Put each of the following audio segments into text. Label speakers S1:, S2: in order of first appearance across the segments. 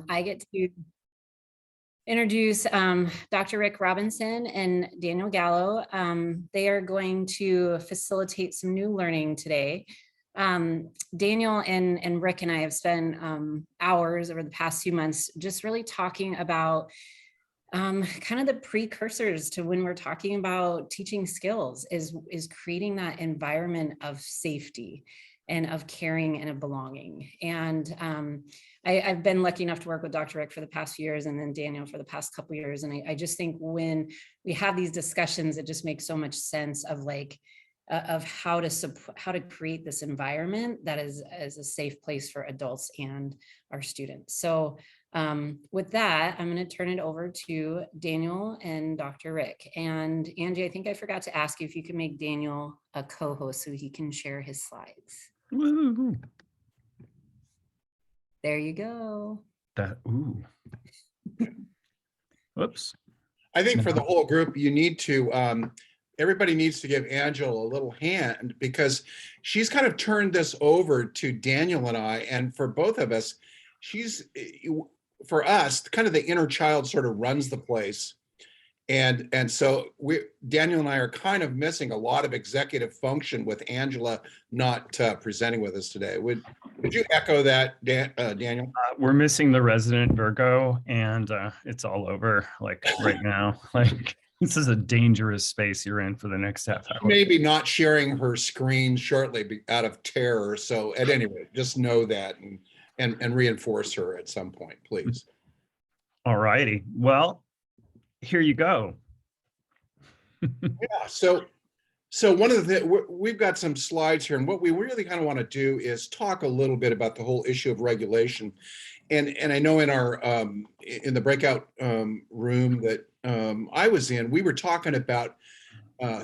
S1: I get to introduce Dr. Rick Robinson and Daniel Gallo. They are going to facilitate some new learning today. Daniel and Rick and I have spent hours over the past few months just really talking about kind of the precursors to when we're talking about teaching skills is creating that environment of safety and of caring and of belonging. And I've been lucky enough to work with Dr. Rick for the past few years and then Daniel for the past couple of years. And I just think when we have these discussions, it just makes so much sense of like, of how to create this environment that is a safe place for adults and our students. So with that, I'm going to turn it over to Daniel and Dr. Rick. And Angie, I think I forgot to ask you if you could make Daniel a co-host so he can share his slides.
S2: Woo.
S1: There you go.
S2: Ooh. Whoops.
S3: I think for the whole group, you need to, everybody needs to give Angela a little hand because she's kind of turned this over to Daniel and I, and for both of us, for us, kind of the inner child sort of runs the place. And so Daniel and I are kind of missing a lot of executive function with Angela not presenting with us today. Would you echo that, Daniel?
S2: We're missing the resident Virgo, and it's all over like right now. Like this is a dangerous space you're in for the next half hour.
S3: Maybe not sharing her screen shortly out of terror. So at any rate, just know that and reinforce her at some point, please.
S2: All righty. Well, here you go.
S3: Yeah. So one of the we've got some slides here, and what we really kind of want to do is talk a little bit about the whole issue of regulation. And I know in our in the breakout room that I was in, we were talking about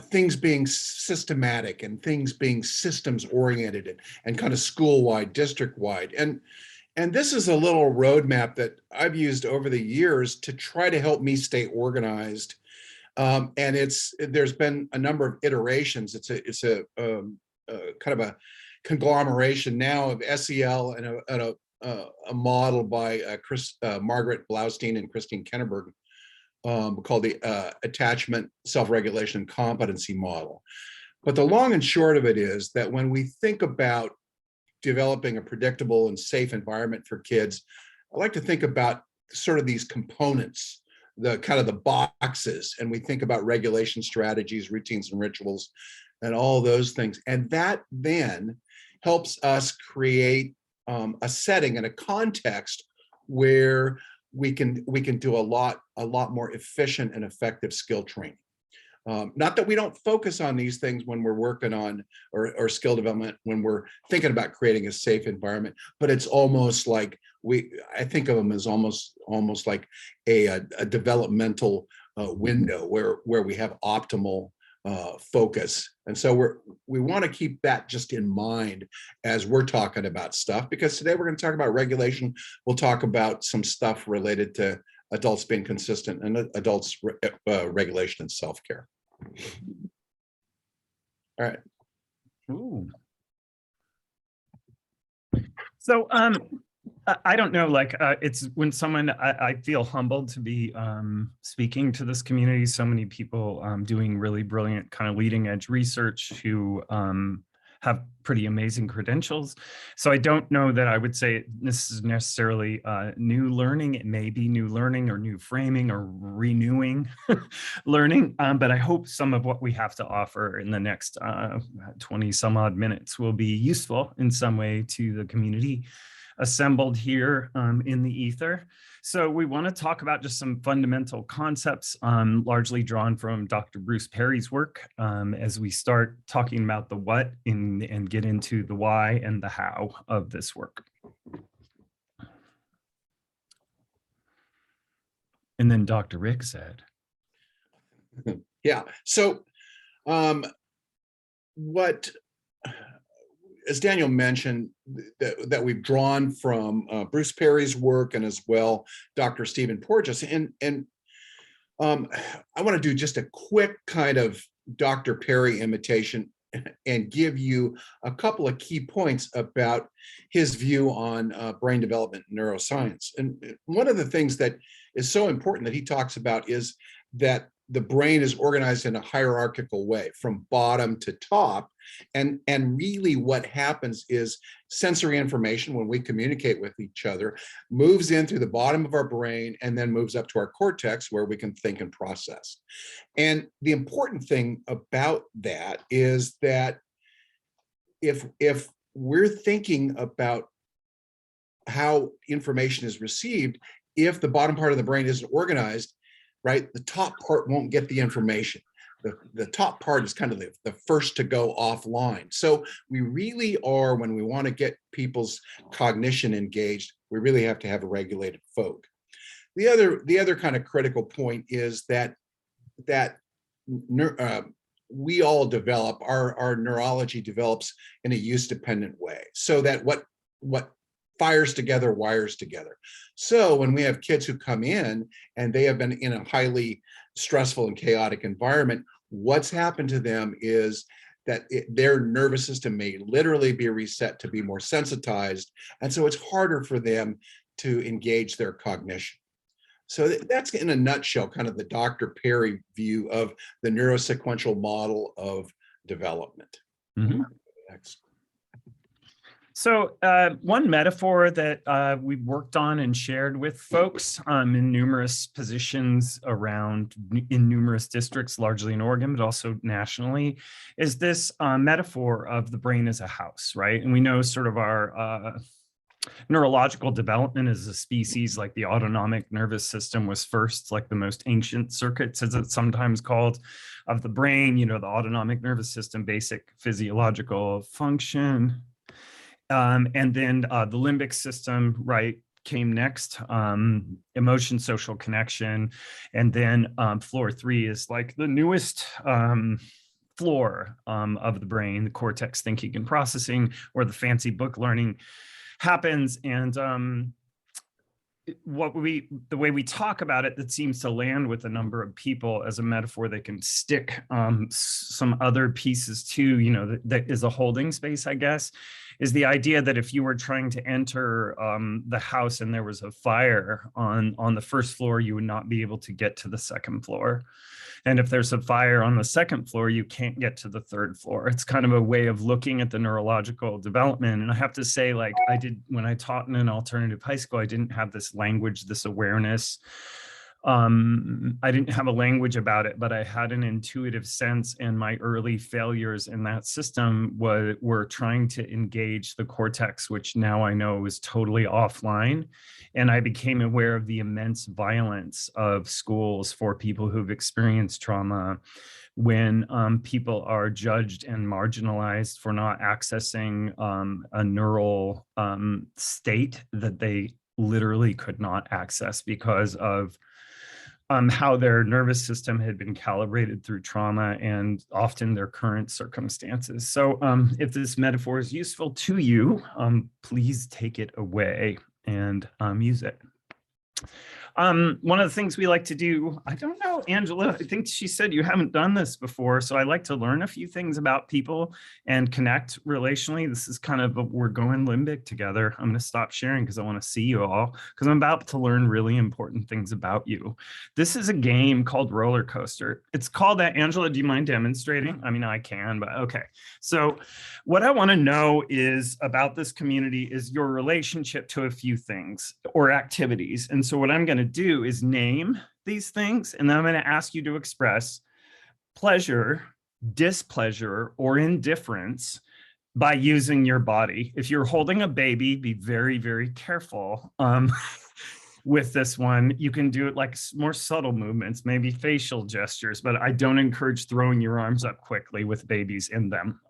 S3: things being systematic and things being systems oriented and kind of school-wide, district-wide. And this is a little roadmap that I've used over the years to try to help me stay organized. And there's been a number of iterations. It's a kind of a conglomeration now of SEL and a model by Margaret Blaustein and Christine Kenneberg called the Attachment, Self-Regulation, Competency Model. But the long and short of it is that when we think about developing a predictable and safe environment for kids, I like to think about sort of these components, the kind of the boxes, and we think about regulation strategies, routines and rituals, and all those things. And that then helps us create a setting and a context where we can do a lot more efficient and effective skill training. Not that we don't focus on these things when we're working on or skill development, when we're thinking about creating a safe environment, but it's almost like I think of them as almost like a developmental window where we have optimal focus. And so we want to keep that just in mind as we're talking about stuff, because today we're going to talk about regulation. We'll talk about some stuff related to adults being consistent and adults regulation and self-care. All right.
S2: Ooh. So I don't know, like it's when someone, I feel humbled to be speaking to this community. So many people doing really brilliant kind of leading edge research who have pretty amazing credentials. So I don't know that I would say this is necessarily new learning. It may be new learning or new framing or renewing learning, but I hope some of what we have to offer in the next 20 some odd minutes will be useful in some way to the community assembled here in the ether. So we want to talk about just some fundamental concepts, largely drawn from Dr. Bruce Perry's work as we start talking about the what and get into the why and the how of this work. And then Dr. Rick said.
S3: Yeah, so as Daniel mentioned, that we've drawn from Bruce Perry's work and as well Dr. Stephen Porges. And I want to do just a quick kind of Dr. Perry imitation. and give you a couple of key points about his view on brain development and neuroscience. And one of the things that is so important that he talks about is that the brain is organized in a hierarchical way from bottom to top. And really what happens is sensory information, when we communicate with each other, moves in through the bottom of our brain and then moves up to our cortex where we can think and process. And the important thing about that is that if we're thinking about how information is received, if the bottom part of the brain isn't organized, right, the top part won't get the information. The top part is kind of the first to go offline. So we really are, when we want to get people's cognition engaged, we really have to have a regulated folk. The other kind of critical point is that we all develop, our neurology develops in a use-dependent way, so that what fires together wires together. So when we have kids who come in and they have been in a highly stressful and chaotic environment, what's happened to them is that their nervous system may literally be reset to be more sensitized. And so it's harder for them to engage their cognition. So that's, in a nutshell, kind of the Dr. Perry view of the neurosequential model of development.
S2: Mm-hmm.
S3: Next.
S2: So one metaphor that we've worked on and shared with folks in numerous positions around, in numerous districts, largely in Oregon, but also nationally, is this metaphor of the brain as a house, right? And we know sort of our neurological development as a species, like the autonomic nervous system was first, like the most ancient circuits, as it's sometimes called, of the brain, you know, the autonomic nervous system, basic physiological function. And then the limbic system, right, came next, emotion, social connection. And then floor 3 is like the newest floor of the brain, the cortex, thinking and processing, where the fancy book learning happens. And the way we talk about it, that seems to land with a number of people as a metaphor that can stick some other pieces to, you know, that is a holding space, I guess, is the idea that if you were trying to enter the house and there was a fire on the first floor, you would not be able to get to the second floor. And if there's a fire on the second floor, you can't get to the third floor. It's kind of a way of looking at the neurological development. And I have to say, like when I taught in an alternative high school, I didn't have this language, this awareness. I didn't have a language about it, but I had an intuitive sense, and my early failures in that system were trying to engage the cortex, which now I know is totally offline. And I became aware of the immense violence of schools for people who've experienced trauma, when people are judged and marginalized for not accessing a neural state that they literally could not access because of how their nervous system had been calibrated through trauma and often their current circumstances. So if this metaphor is useful to you, please take it away and use it. One of the things we like to do, I don't know, Angela, I think she said you haven't done this before. So I like to learn a few things about people and connect relationally. This is kind of, we're going limbic together. I'm going to stop sharing because I want to see you all, because I'm about to learn really important things about you. This is a game called Roller Coaster. It's called that. Angela, do you mind demonstrating? I mean, I can, but okay. So what I want to know is about this community is your relationship to a few things or activities. And so what I'm going to do is name these things, and then I'm going to ask you to express pleasure, displeasure, or indifference by using your body. If you're holding a baby, be very, very careful with this one. You can do it like more subtle movements, maybe facial gestures, but I don't encourage throwing your arms up quickly with babies in them.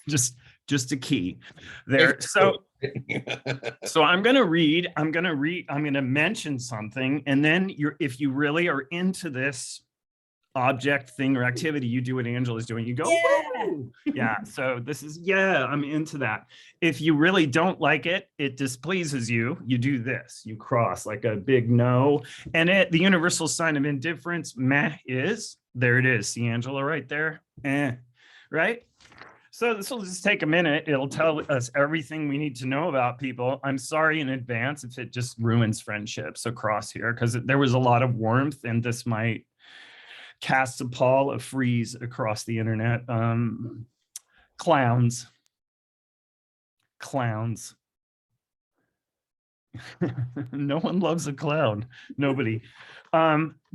S2: Just a key there. So I'm going to mention something. And then if you really are into this object, thing, or activity, you do what Angela's doing. You go, woo! Yeah. So this is, yeah, I'm into that. If you really don't like it, it displeases you, you do this. You cross like a big no. And the universal sign of indifference, meh, is, there it is. See Angela right there? right? So this will just take a minute. It'll tell us everything we need to know about people. I'm sorry in advance if it just ruins friendships across here, because there was a lot of warmth and this might cast a pall of freeze across the internet. Clowns. Clowns. No one loves a clown. Nobody.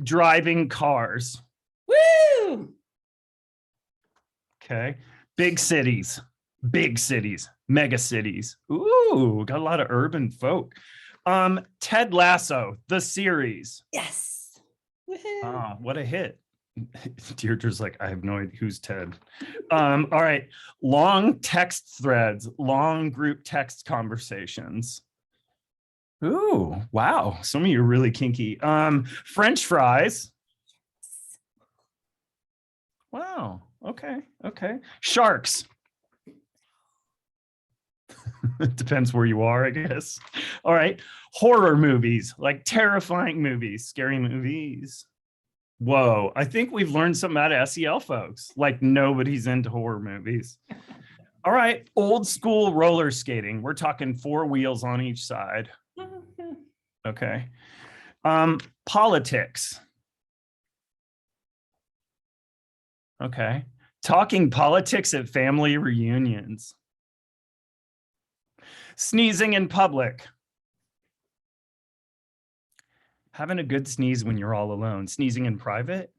S2: Driving cars.
S1: Woo!
S2: Okay. Big cities, mega cities. Ooh, got a lot of urban folk. Ted Lasso, the series.
S1: Yes. Woohoo.
S2: Oh, what a hit. Deirdre's like, I have no idea who's Ted. All right. Long text threads, long group text conversations. Ooh, wow. Some of you are really kinky. French fries. Wow. Okay. Sharks. It depends where you are, I guess. All right. Horror movies, like terrifying movies, scary movies. Whoa. I think we've learned something about SEL folks. Like nobody's into horror movies. All right. Old school roller skating. We're talking 4 wheels on each side. Okay. Politics. Okay. Talking politics at family reunions. Sneezing in public. Having a good sneeze when you're all alone. Sneezing in private.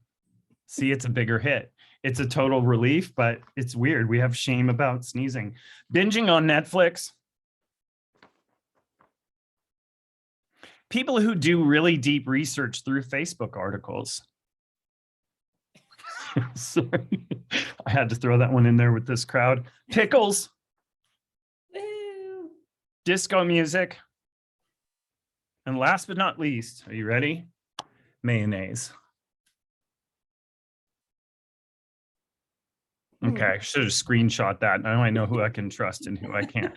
S2: See, it's a bigger hit. It's a total relief, but it's weird. We have shame about sneezing. Binging on Netflix. People who do really deep research through Facebook articles. Sorry, I had to throw that one in there with this crowd. Pickles.
S1: Woo.
S2: Disco music. And last but not least, are you ready? Mayonnaise. Okay, I should have screenshot that. Now I know who I can trust and who I can't.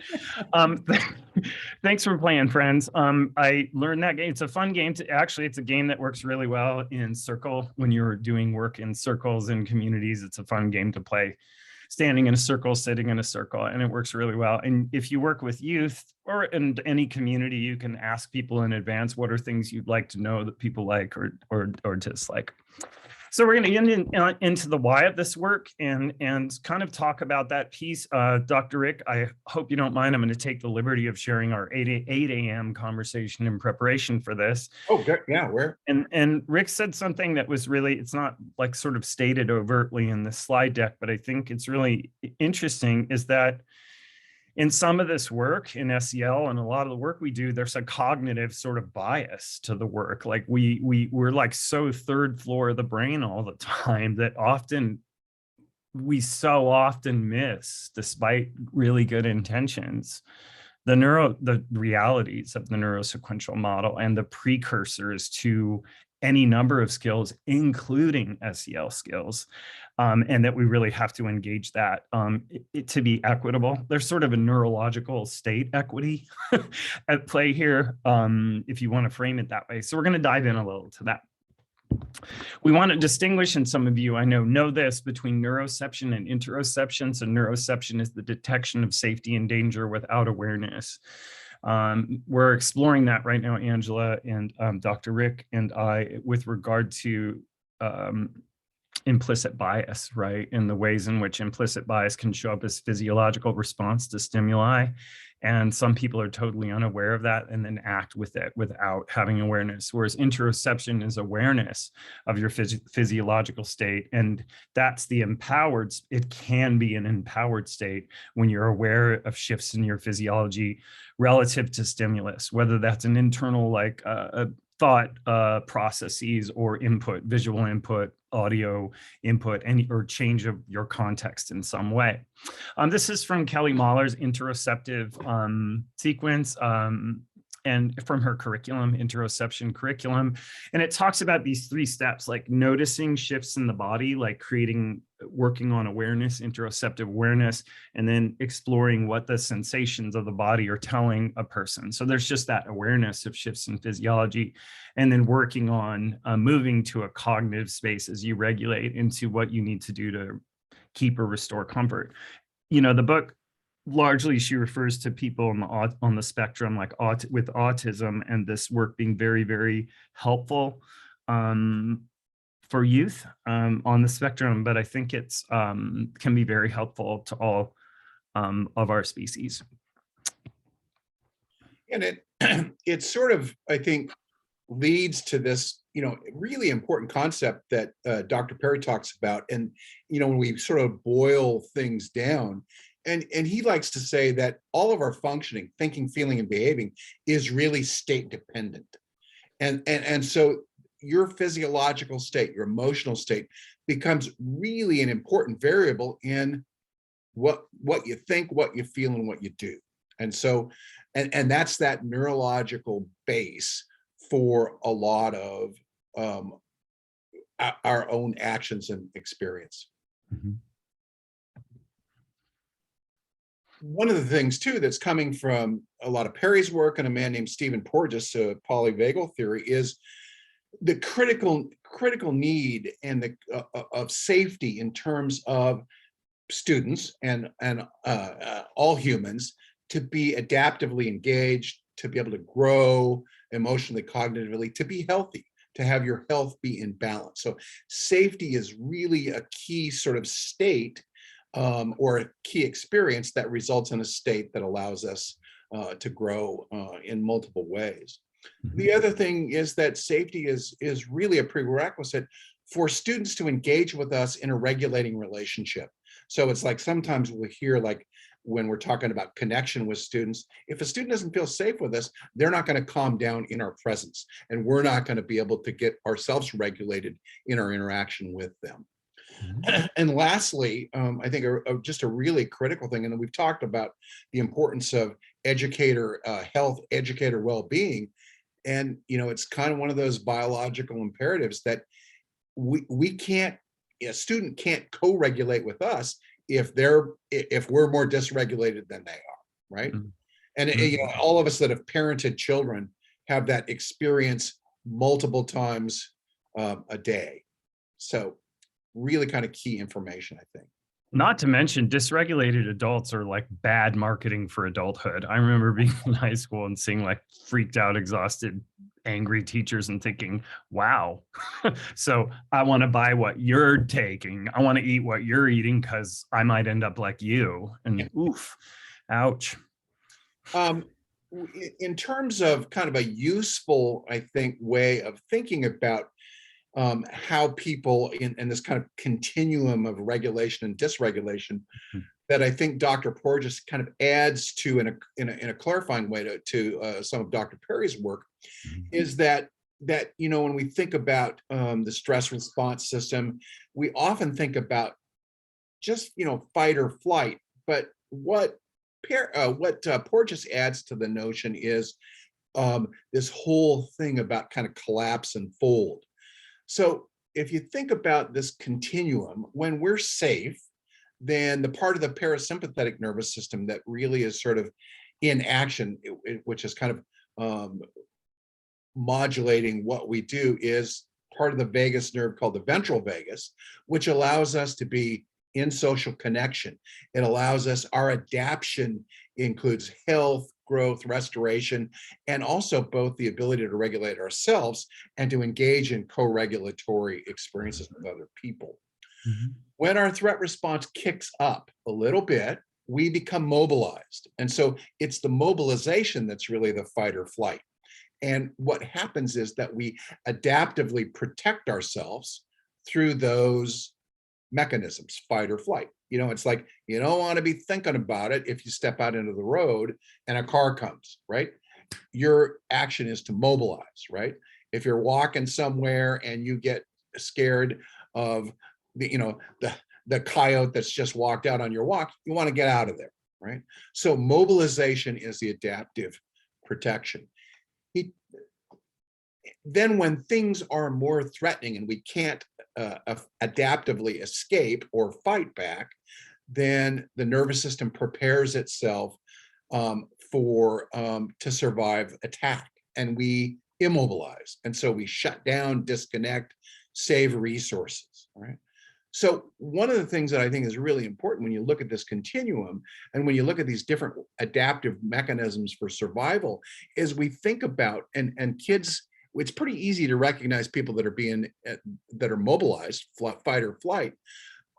S2: Thanks for playing, friends. I learned that game. It's a fun game. Actually, it's a game that works really well in circle. When you're doing work in circles and communities, it's a fun game to play. Standing in a circle, sitting in a circle, and it works really well. And if you work with youth or in any community, you can ask people in advance, what are things you'd like to know that people like or dislike. So we're going to get into the why of this work and kind of talk about that piece. Dr. Rick, I hope you don't mind. I'm going to take the liberty of sharing our 8 a.m. conversation in preparation for this.
S3: Oh, good. Yeah, where?
S2: And Rick said something that was really, it's not like sort of stated overtly in the slide deck, but I think it's really interesting is that in some of this work in SEL and a lot of the work we do, there's a cognitive sort of bias to the work. Like we're like so third floor of the brain all the time that we so often miss, despite really good intentions, the realities of the neurosequential model and the precursors to any number of skills, including SEL skills, and that we really have to engage that to be equitable. There's sort of a neurological state equity at play here, if you want to frame it that way. So we're going to dive in a little to that. We want to distinguish, and some of you I know this, between neuroception and interoception. So neuroception is the detection of safety and danger without awareness. We're exploring that right now, Angela and Dr. Rick and I, with regard to implicit bias, right? And the ways in which implicit bias can show up as physiological response to stimuli. And some people are totally unaware of that and then act with it without having awareness. Whereas interoception is awareness of your physiological state. And that's the empowered, it can be an empowered state when you're aware of shifts in your physiology relative to stimulus, whether that's an internal like thought processes or input, visual input, audio input, or change of your context in some way. This is from Kelly Mahler's interoceptive sequence and from her curriculum, interoception curriculum. And it talks about these 3 steps, like noticing shifts in the body, like working on awareness, interoceptive awareness, and then exploring what the sensations of the body are telling a person. So there's just that awareness of shifts in physiology, and then working on moving to a cognitive space as you regulate into what you need to do to keep or restore comfort. You know, the book, largely she refers to people on the spectrum, like with autism, and this work being very, very helpful for youth on the spectrum, but I think it's can be very helpful to all of our species.
S3: And it sort of, I think, leads to this, really important concept that Dr. Perry talks about. And, when we sort of boil things down, and he likes to say that all of our functioning, thinking, feeling, and behaving is really state dependent. And so your physiological state, your emotional state becomes really an important variable in what you think, what you feel, and what you do. And so, and that's that neurological base for a lot of our own actions and experience.
S2: Mm-hmm.
S3: One of the things too that's coming from a lot of Perry's work and a man named Stephen Porges, polyvagal theory, is the critical need and the of safety in terms of students and all humans to be adaptively engaged, to be able to grow emotionally, cognitively, to be healthy, to have your health be in balance. So safety is really a key sort of state or a key experience that results in a state that allows us to grow in multiple ways. The other thing is that safety is really a prerequisite for students to engage with us in a regulating relationship. So it's like sometimes we'll hear, like when we're talking about connection with students, if a student doesn't feel safe with us, they're not going to calm down in our presence, and we're not going to be able to get ourselves regulated in our interaction with them. Mm-hmm. And lastly, I think just a really critical thing, and we've talked about the importance of educator health, educator well-being, and it's kind of one of those biological imperatives that we can't, a student can't co-regulate with us if we're more dysregulated than they are, right? Mm-hmm. And all of us that have parented children have that experience multiple times a day. So really kind of key information, I think.
S2: Not to mention, dysregulated adults are like bad marketing for adulthood. I remember being in high school and seeing like freaked out, exhausted, angry teachers and thinking, wow, so I want to buy what you're taking. I want to eat what you're eating because I might end up like you. And oof, ouch.
S3: In terms of kind of a useful, I think, way of thinking about how people in this kind of continuum of regulation and dysregulation, that I think Dr. Porges kind of adds to in a clarifying way to some of Dr. Perry's work, is that when we think about the stress response system, we often think about just fight or flight, but what Porges adds to the notion is this whole thing about kind of collapse and fold. So if you think about this continuum, when we're safe, then the part of the parasympathetic nervous system that really is sort of in action, which is kind of modulating what we do, is part of the vagus nerve called the ventral vagus, which allows us to be in social connection. It allows us, our adaptation includes health, growth, restoration, and also both the ability to regulate ourselves and to engage in co-regulatory experiences with other people. Mm-hmm. When our threat response kicks up a little bit, we become mobilized. And so it's the mobilization that's really the fight or flight. And what happens is that we adaptively protect ourselves through those mechanisms, fight or flight. It's like, you don't want to be thinking about it if you step out into the road and a car comes, right? Your action is to mobilize, right? If you're walking somewhere and you get scared of the coyote that's just walked out on your walk, you want to get out of there, right? So mobilization is the adaptive protection. Then when things are more threatening and we can't adaptively escape or fight back, then the nervous system prepares itself to survive attack, and we immobilize. And so we shut down, disconnect, save resources, right? So one of the things that I think is really important when you look at this continuum and when you look at these different adaptive mechanisms for survival is we think about, and kids, it's pretty easy to recognize people that are mobilized, fight or flight.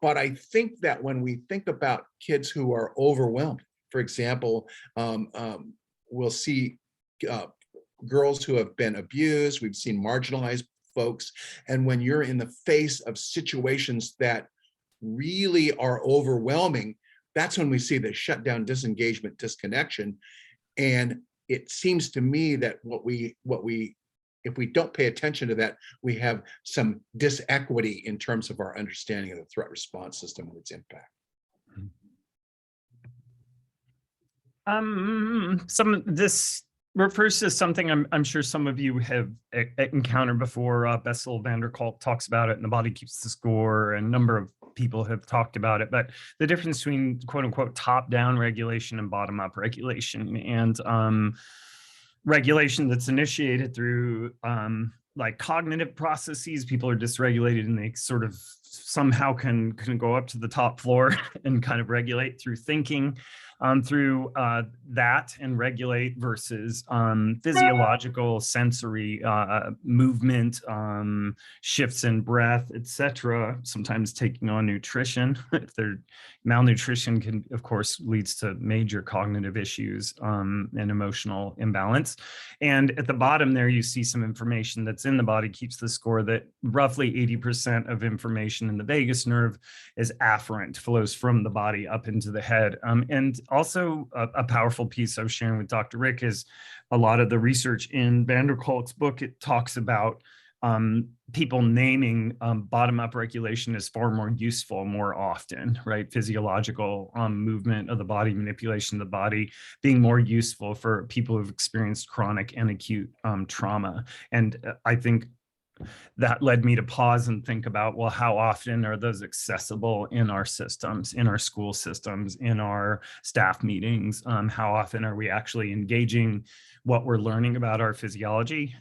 S3: But I think that when we think about kids who are overwhelmed, for example, we'll see girls who have been abused, we've seen marginalized folks. And when you're in the face of situations that really are overwhelming, that's when we see the shutdown, disengagement, disconnection. And it seems to me that if we don't pay attention to that, we have some disequity in terms of our understanding of the threat response system and its impact.
S2: This refers to something I'm sure some of you have encountered before. Bessel van der Kolk talks about it, and The Body Keeps the Score, and a number of people have talked about it. But the difference between quote unquote top-down regulation and bottom-up regulation, and regulation that's initiated through like cognitive processes. People are dysregulated and they sort of somehow can go up to the top floor and kind of regulate through thinking. Through that and regulate versus physiological, sensory movement, shifts in breath, etc. Sometimes taking on nutrition. If they're malnutrition can, of course, leads to major cognitive issues and emotional imbalance. And at the bottom there, you see some information that's in The Body Keeps the Score, that roughly 80% of information in the vagus nerve is afferent, flows from the body up into the head. And also a powerful piece I was sharing with Dr. Rick is a lot of the research in van der Kolk's book. It talks about people naming bottom-up regulation as far more useful more often, right? Physiological movement of the body, manipulation of the body being more useful for people who've experienced chronic and acute trauma. And I think that led me to pause and think about, well, how often are those accessible in our systems, in our school systems, in our staff meetings? How often are we actually engaging what we're learning about our physiology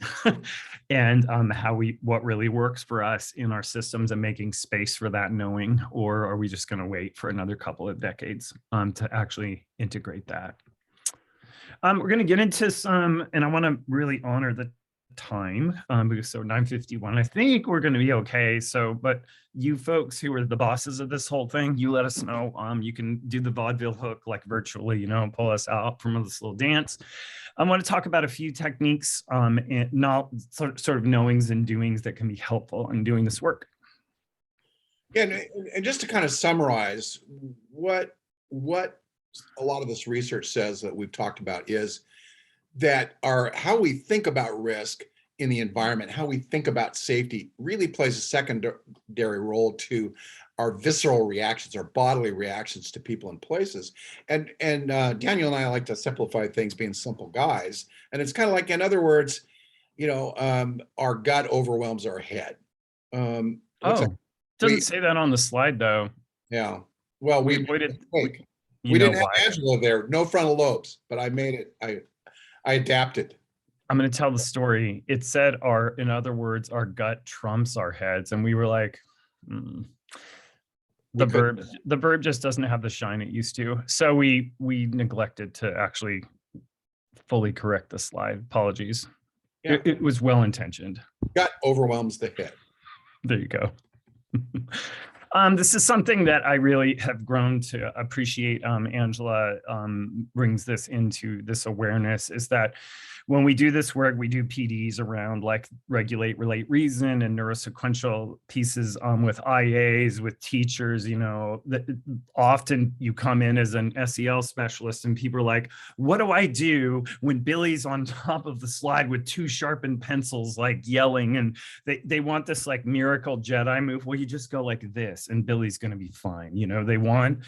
S2: and what really works for us in our systems, and making space for that knowing? Or are we just going to wait for another couple of decades to actually integrate that? We're going to get into some, and I want to really honor the time because so 9:51, I think we're going to be okay. So, but you folks who are the bosses of this whole thing, you let us know. You can do the vaudeville hook like virtually, you know, pull us out from this little dance. I want to talk about a few techniques and not sort of knowings and doings that can be helpful in doing this work.
S3: Yeah, and just to kind of summarize what a lot of this research says that we've talked about is that how we think about risk in the environment, how we think about safety, really plays a secondary role to our visceral reactions, our bodily reactions to people and places. And Daniel and I like to simplify things, being simple guys. And it's kind of like, in other words, you know, our gut overwhelms our head.
S2: Doesn't say that on the slide though.
S3: Yeah. Well, we didn't have Angela there, no frontal lobes, but I made it. I adapted.
S2: I'm going to tell the story. It said in other words, our gut trumps our heads. And we were like, the verb just doesn't have the shine it used to. So we neglected to actually fully correct the slide. Apologies. Yeah. It was well-intentioned.
S3: Gut overwhelms the head.
S2: There you go. This is something that I really have grown to appreciate. Angela brings this into this awareness, is that when we do this work, we do PDs around like regulate, relate, reason, and neurosequential pieces with IAs, with teachers. You know, often you come in as an SEL specialist and people are like, what do I do when Billy's on top of the slide with two sharpened pencils, like yelling, and they want this like miracle Jedi move? Well, you just go like this and Billy's going to be fine. You know, they want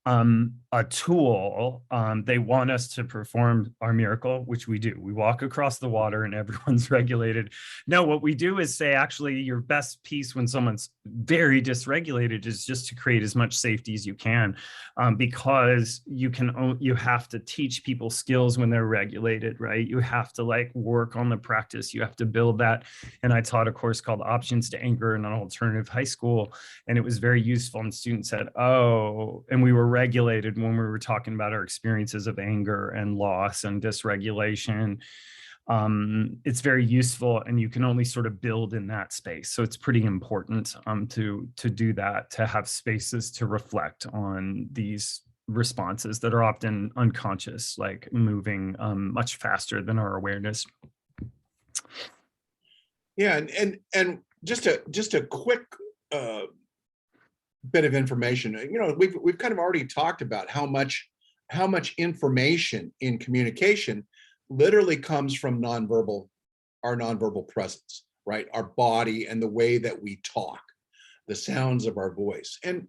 S2: a tool. They want us to perform our miracle, which we do. We walk across the water and everyone's regulated. No, what we do is say, actually, your best piece when someone's very dysregulated is just to create as much safety as you can, because you have to teach people skills when they're regulated, right? You have to like work on the practice. You have to build that. And I taught a course called Options to Anger in an alternative high school, and it was very useful. And students said, oh, and we were regulated when we were talking about our experiences of anger and loss and dysregulation. It's very useful, and you can only sort of build in that space. So it's pretty important to do that, to have spaces to reflect on these responses that are often unconscious, like moving much faster than our awareness.
S3: Yeah, and just a quick bit of information. You know, we've kind of already talked about how much information in communication literally comes from our nonverbal presence, right? Our body and the way that we talk, the sounds of our voice. And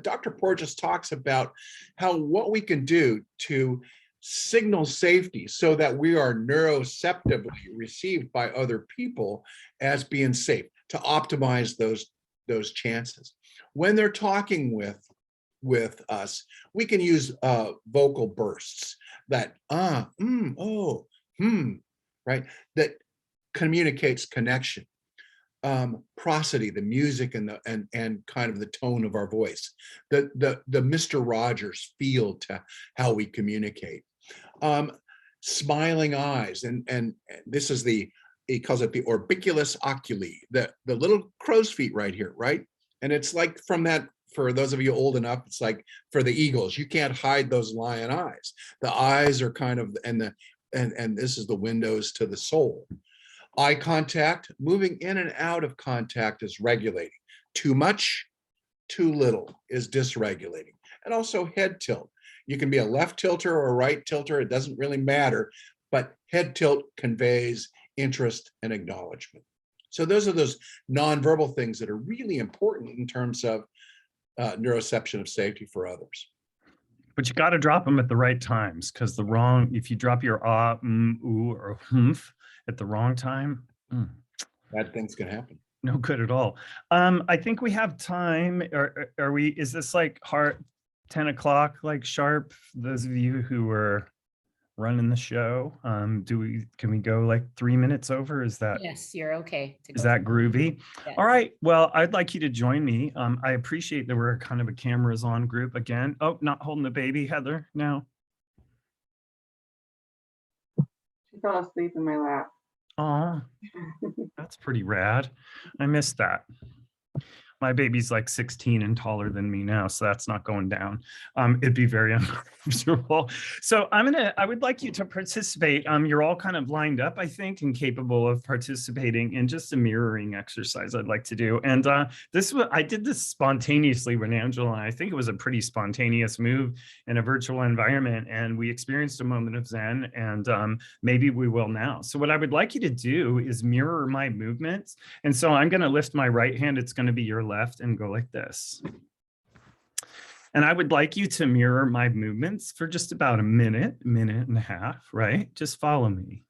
S3: Dr. Porges talks about how what we can do to signal safety so that we are neuroceptively received by other people as being safe, to optimize those chances. When they're talking with us, we can use vocal bursts that oh, right, that communicates connection. Prosody, the music and kind of the tone of our voice, the Mr. Rogers feel to how we communicate. Smiling eyes, and this is he calls it the orbiculus oculi, the little crow's feet right here, right? And it's like from that, for those of you old enough, it's like for the eagles, you can't hide those lion eyes. The eyes are kind of, and this is the windows to the soul. Eye contact, moving in and out of contact, is regulating. Too much, too little is dysregulating. And also head tilt. You can be a left tilter or a right tilter, it doesn't really matter, but head tilt conveys interest and acknowledgement. So those are those nonverbal things that are really important in terms of neuroception of safety for others.
S2: But you got to drop them at the right times, because if you drop your ah, ooh, or humph at the wrong time,
S3: Bad things can happen.
S2: no good at all. I think we have time. Are we? Is this like hard 10 o'clock, like sharp? Those of you who were running the show, can we go like 3 minutes over? Is that?
S1: Yes, you're okay.
S2: Is that groovy?
S1: Yes.
S2: All right. Well, I'd like you to join me. I appreciate that we're kind of a cameras on group again. Oh, not holding the baby, Heather, now.
S4: She fell asleep in my lap.
S2: Oh, that's pretty rad. I missed that. My baby's like 16 and taller than me now, so that's not going down. It'd be very uncomfortable. So I would like you to participate. You're all kind of lined up, I think, and capable of participating in just a mirroring exercise I'd like to do. And I did this spontaneously with Angela, and I think it was a pretty spontaneous move in a virtual environment. And we experienced a moment of Zen, and maybe we will now. So what I would like you to do is mirror my movements. And so I'm going to lift my right hand. It's going to be your left, and go like this. And I would like you to mirror my movements for just about a minute and a half, right? Just follow me.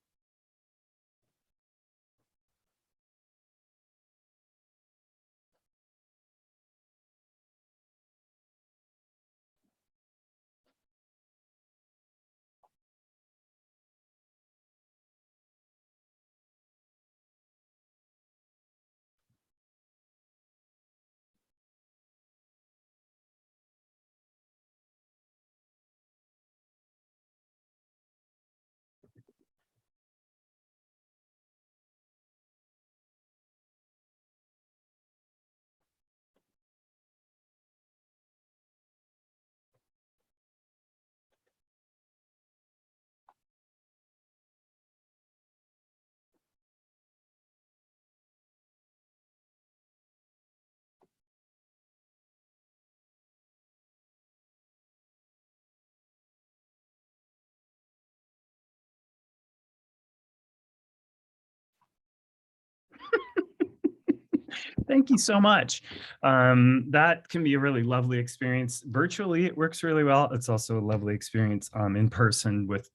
S2: Thank you so much. That can be a really lovely experience. Virtually, it works really well. It's also a lovely experience in person with,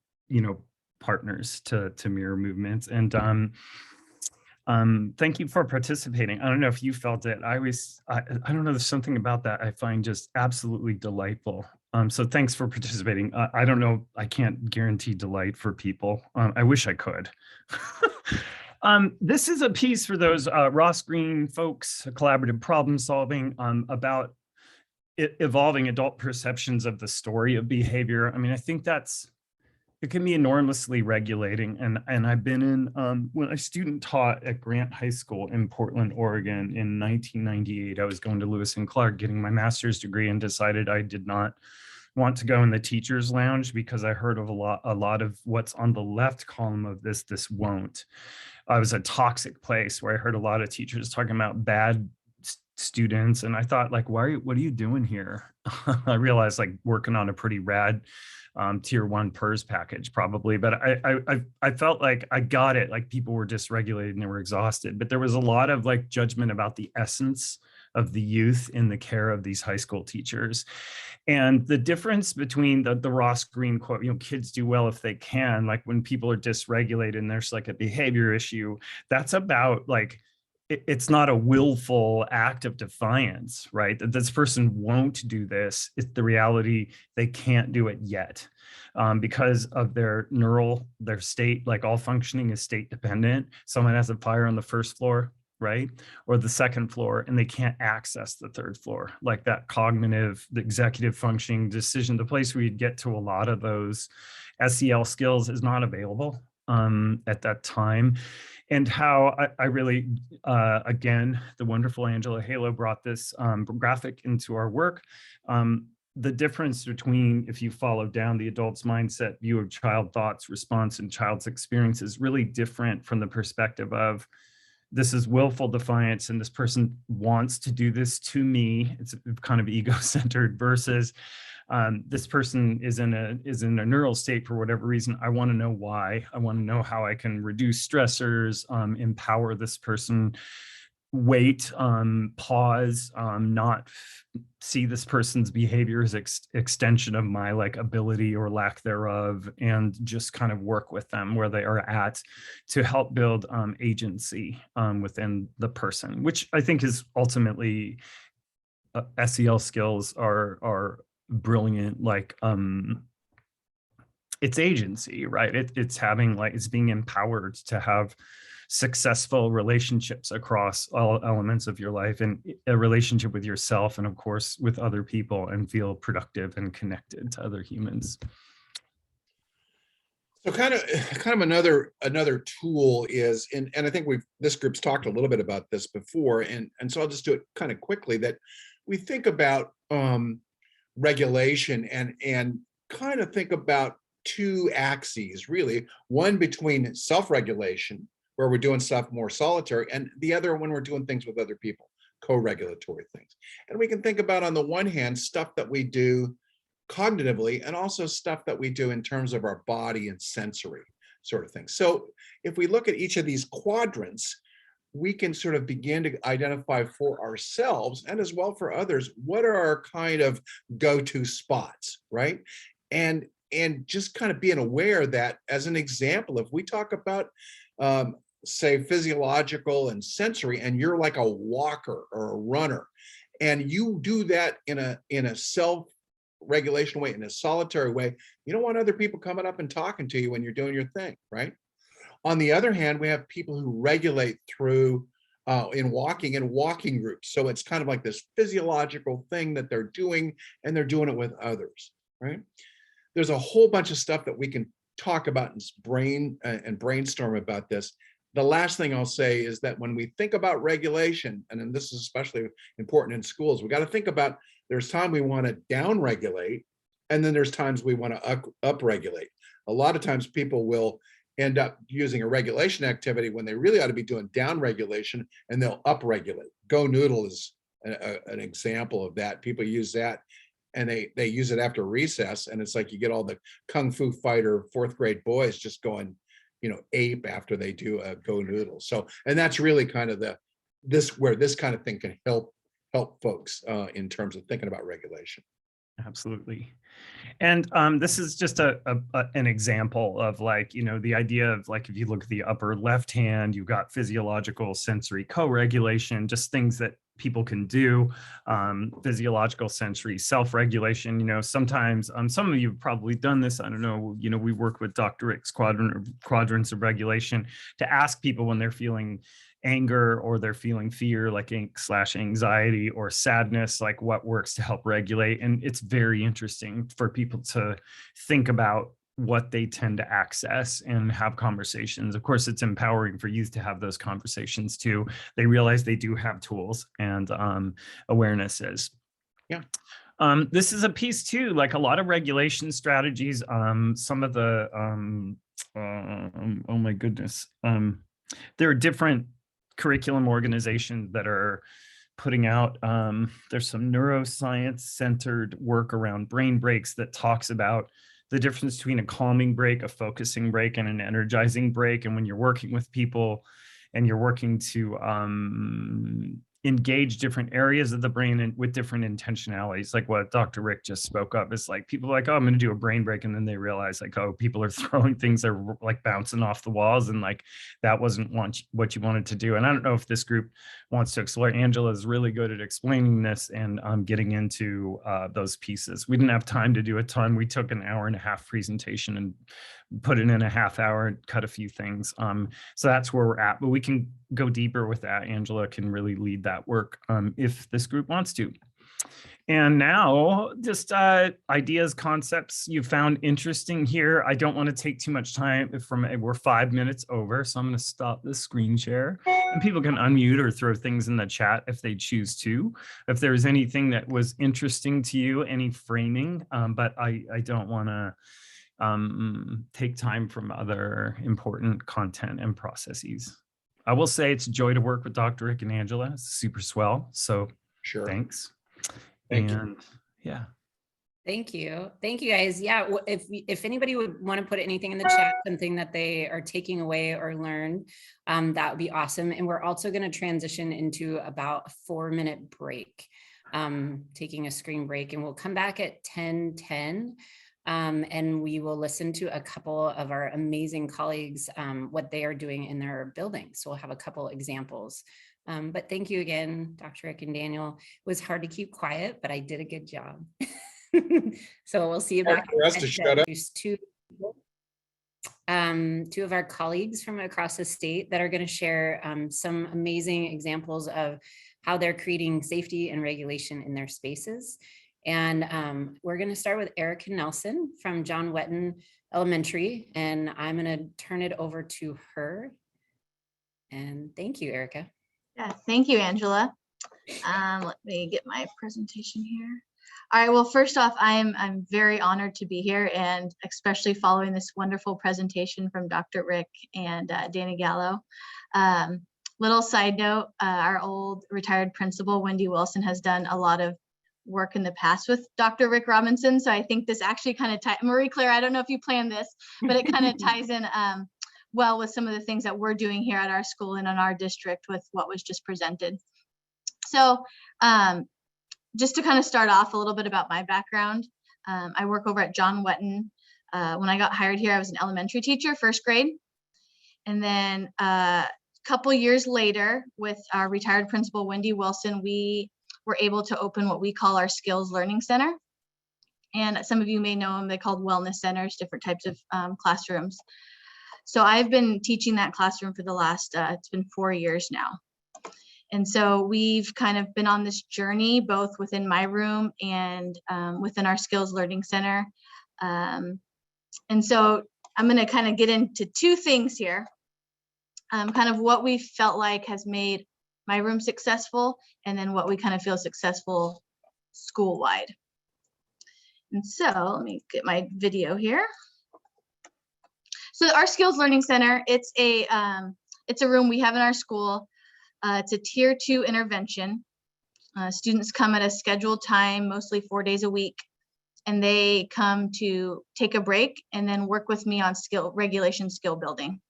S2: partners to mirror movements. And thank you for participating. I don't know if you felt it. I don't know, there's something about that I find just absolutely delightful. So thanks for participating. I don't know, I can't guarantee delight for people. I wish I could. This is a piece for those Ross Green folks, collaborative problem solving, about evolving adult perceptions of the story of behavior. I mean, I think it can be enormously regulating. And I've been in, when I student taught at Grant High School in Portland, Oregon in 1998, I was going to Lewis and Clark getting my master's degree and decided I did not want to go in the teacher's lounge because I heard of a lot of what's on the left column of this won't. It was a toxic place where I heard a lot of teachers talking about bad students. And I thought, like, what are you doing here? I realized, like, working on a pretty rad tier 1 PERS package probably, but I felt like I got it. Like, people were dysregulated and they were exhausted, but there was a lot of like judgment about the essence of the youth in the care of these high school teachers. And the difference between the Ross Green quote, kids do well if they can, like when people are dysregulated and there's like a behavior issue, that's about like, it's not a willful act of defiance, right? That this person won't do this. It's the reality they can't do it yet because of their state, like all functioning is state dependent. Someone has a fire on the first floor, right? Or the second floor, and they can't access the third floor. Like that cognitive, the executive functioning decision, the place where you'd get to a lot of those SEL skills is not available at that time. And how I really, again, the wonderful Angela Halo brought this graphic into our work. The difference between, if you follow down the adult's mindset, view of child thoughts, response, and child's experience is really different from the perspective of, this is willful defiance and this person wants to do this to me. It's kind of ego-centered versus this person is in a neural state for whatever reason. I want to know why. I want to know how I can reduce stressors, empower this person, wait, pause, not see this person's behavior as extension of my like ability or lack thereof, and just kind of work with them where they are at to help build agency within the person, which I think is ultimately SEL skills are brilliant. Like it's agency, right? It's having like, it's being empowered to have successful relationships across all elements of your life, and a relationship with yourself, and of course with other people, and feel productive and connected to other humans.
S3: So kind of another tool is, and I think this group's talked a little bit about this before, and so I'll just do it kind of quickly, that we think about regulation and kind of think about two axes, really. One between self-regulation, where we're doing stuff more solitary, and the other when we're doing things with other people, co-regulatory things. And we can think about, on the one hand, stuff that we do cognitively, and also stuff that we do in terms of our body and sensory sort of things. So if we look at each of these quadrants, we can sort of begin to identify for ourselves, and as well for others, what are our kind of go-to spots, right? And just kind of being aware that, as an example, if we talk about say physiological and sensory, and you're like a walker or a runner, and you do that in a self-regulation way, in a solitary way, you don't want other people coming up and talking to you when you're doing your thing, right? On the other hand, we have people who regulate through in walking groups. So it's kind of like this physiological thing that they're doing, and they're doing it with others, right? There's a whole bunch of stuff that we can talk about and brainstorm about this. The last thing I'll say is that when we think about regulation, and this is especially important in schools, we got to think about, there's time we want to down-regulate, and then there's times we want to up-regulate. A lot of times people will end up using a regulation activity when they really ought to be doing down-regulation, and they'll up-regulate. Go Noodle is an example of that. People use that, and they use it after recess, and it's like you get all the Kung Fu Fighter 4th grade boys just going, ape after they do a Go Noodle. So, and that's really kind of where this kind of thing can help folks in terms of thinking about regulation.
S2: Absolutely. And this is just an example of, like, you know, the idea of, like, if you look at the upper left hand, you've got physiological sensory co-regulation, just things that people can do, physiological sensory self-regulation. You know, sometimes some of you have probably done this. I don't know, you know, we work with Dr. Rick's quadrants of regulation to ask people when they're feeling anger or they're feeling fear, like /anxiety or sadness, like what works to help regulate. And it's very interesting for people to think about what they tend to access and have conversations. Of course, it's empowering for youth to have those conversations too. They realize they do have tools and awarenesses.
S3: Yeah.
S2: This is a piece too, like a lot of regulation strategies. Some of the, oh my goodness, there are different curriculum organizations that are putting out, there's some neuroscience centered work around brain breaks that talks about the difference between a calming break, a focusing break, and an energizing break. And when you're working with people and you're working to engage different areas of the brain and with different intentionalities, like what Dr. Rick just spoke of, is like people are like, oh, I'm going to do a brain break. And then they realize, like, oh, people are throwing things that are like bouncing off the walls. And like, that wasn't what you wanted to do. And I don't know if this group wants to explore. Angela is really good at explaining this and getting into those pieces. We didn't have time to do a ton. We took an 1.5-hour presentation and put it in a half hour and cut a few things. So that's where we're at, but we can go deeper with that. Angela can really lead that work if this group wants to. And now just ideas, concepts you found interesting here. I don't want to take too much time we're 5 minutes over. So I'm going to stop the screen share and people can unmute or throw things in the chat if they choose to. If there's anything that was interesting to you, any framing, but I don't want to take time from other important content and processes. I will say it's a joy to work with Dr. Rick and Angela. It's super swell. So
S3: Sure.
S2: thanks.
S3: Thank
S2: and
S3: you.
S2: Yeah.
S1: Thank you. Thank you, guys. Yeah, if anybody would want to put anything in the chat, something that they are taking away or learned, that would be awesome. And we're also going to transition into about a 4-minute break, taking a screen break, and we'll come back at 10:10. And we will listen to a couple of our amazing colleagues, what they are doing in their building. So we'll have a couple examples. But thank you again, Dr. Rick and Daniel. It was hard to keep quiet, but I did a good job. So we'll see you back.
S3: For us to shut up.
S1: Two of our colleagues from across the state that are going to share some amazing examples of how they're creating safety and regulation in their spaces. And we're going to start with Erika Nelson from John Wetton Elementary, and I'm going to turn it over to her. And thank you, Erika.
S5: Yeah, thank you, Angela. Let me get my presentation here. All right, well, first off, I'm very honored to be here, and especially following this wonderful presentation from Dr. Rick and Danny Gallo. Little side note, our old retired principal, Wendy Wilson, has done a lot of work in the past with Dr. Rick Robinson. So I think this actually kind of ties, Marie Claire, I don't know if you planned this, but it kind of ties in well with some of the things that we're doing here at our school and in our district with what was just presented. So just to kind of start off a little bit about my background, I work over at John Wetton. When I got hired here, I was an elementary teacher, first grade. And then a couple years later, with our retired principal, Wendy Wilson, we were able to open what we call our Skills Learning Center. And some of you may know them, they're called wellness centers, different types of classrooms. So I've been teaching that classroom for the last, it's been 4 years now. And so we've kind of been on this journey, both within my room and within our Skills Learning Center. And so I'm going to kind of get into two things here, kind of what we felt like has made my room successful, and then what we kind of feel successful school-wide. And so let me get my video here. So our Skills Learning Center, it's a room we have in our school. It's a tier 2 intervention. Students come at a scheduled time, mostly 4 days a week, and they come to take a break and then work with me on skill regulation, skill building.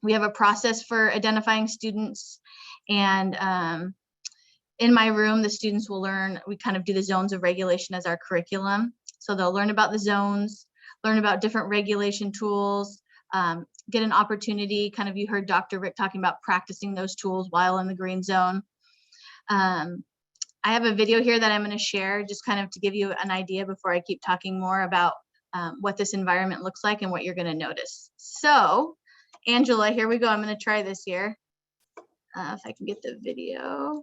S5: We have a process for identifying students, and in my room, the students will learn, we kind of do the zones of regulation as our curriculum. So they'll learn about the zones, learn about different regulation tools, get an opportunity, kind of, you heard Dr. Rick talking about practicing those tools while in the green zone. I have a video here that I'm going to share just kind of to give you an idea before I keep talking more about what this environment looks like and what you're going to notice. So Angela, here we go. I'm going to try this here. If I can get the video.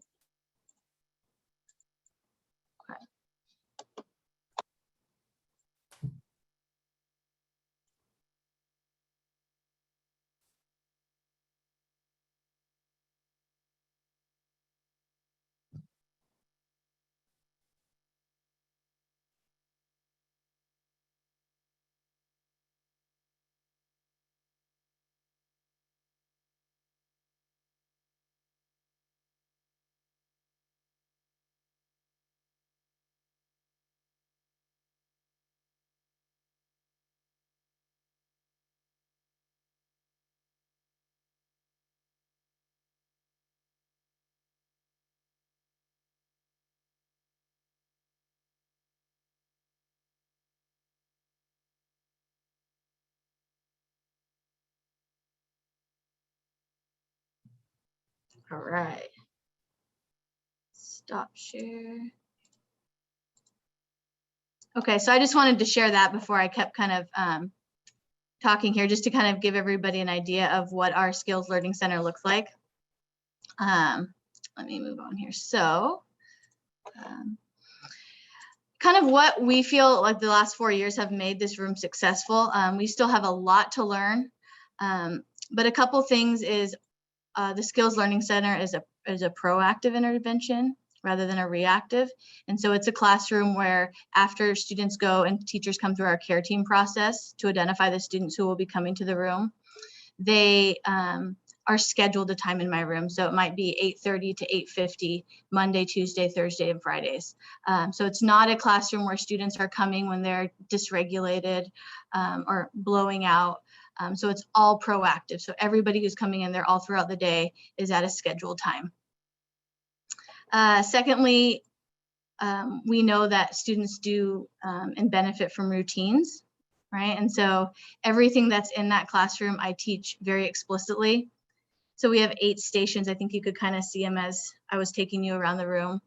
S5: All right. Stop share. Okay, so I just wanted to share that before I kept kind of talking here, just to kind of give everybody an idea of what our Skills Learning Center looks like. Let me move on here. So kind of what we feel like the last 4 years have made this room successful. We still have a lot to learn, but a couple things is the Skills Learning Center is a proactive intervention rather than a reactive. And so it's a classroom where after students go and teachers come through our care team process to identify the students who will be coming to the room, they are scheduled a time in my room. So it might be 8:30 to 8:50, Monday, Tuesday, Thursday, and Fridays. So it's not a classroom where students are coming when they're dysregulated or blowing out. So it's all proactive. So everybody who's coming in there all throughout the day is at a scheduled time. Secondly, we know that students do and benefit from routines, right? And so everything that's in that classroom, I teach very explicitly. So we have 8 stations. I think you could kind of see them as I was taking you around the room.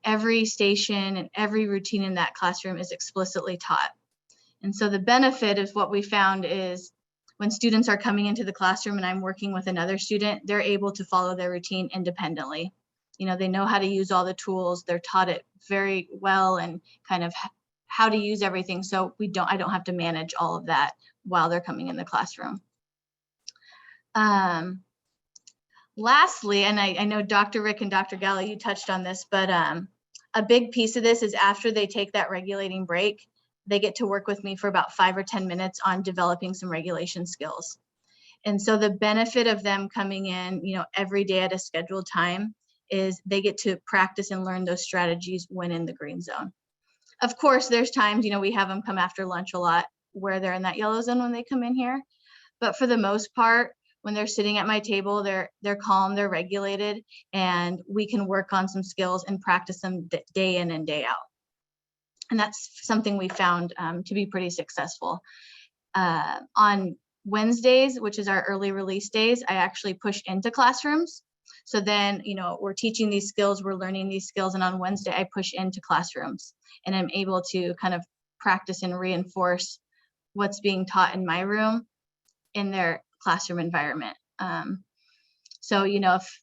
S5: Every station and every routine in that classroom is explicitly taught. And so the benefit is what we found is when students are coming into the classroom and I'm working with another student, they're able to follow their routine independently. You know, they know how to use all the tools. They're taught it very well and kind of how to use everything. So I don't have to manage all of that while they're coming in the classroom. Lastly, and I know Dr. Rick and Dr. Gallo, you touched on this, but a big piece of this is after they take that regulating break, they get to work with me for about 5 or 10 minutes on developing some regulation skills. And so the benefit of them coming in, you know, every day at a scheduled time is they get to practice and learn those strategies when in the green zone. Of course, there's times, you know, we have them come after lunch a lot where they're in that yellow zone when they come in here. But for the most part, when they're sitting at my table, they're calm, they're regulated, and we can work on some skills and practice them day in and day out. And that's something we found to be pretty successful. On Wednesdays, which is our early release days, I actually push into classrooms. So then, you know, we're teaching these skills, we're learning these skills, and on Wednesday, I push into classrooms and I'm able to kind of practice and reinforce what's being taught in my room in their classroom environment. So, you know, if,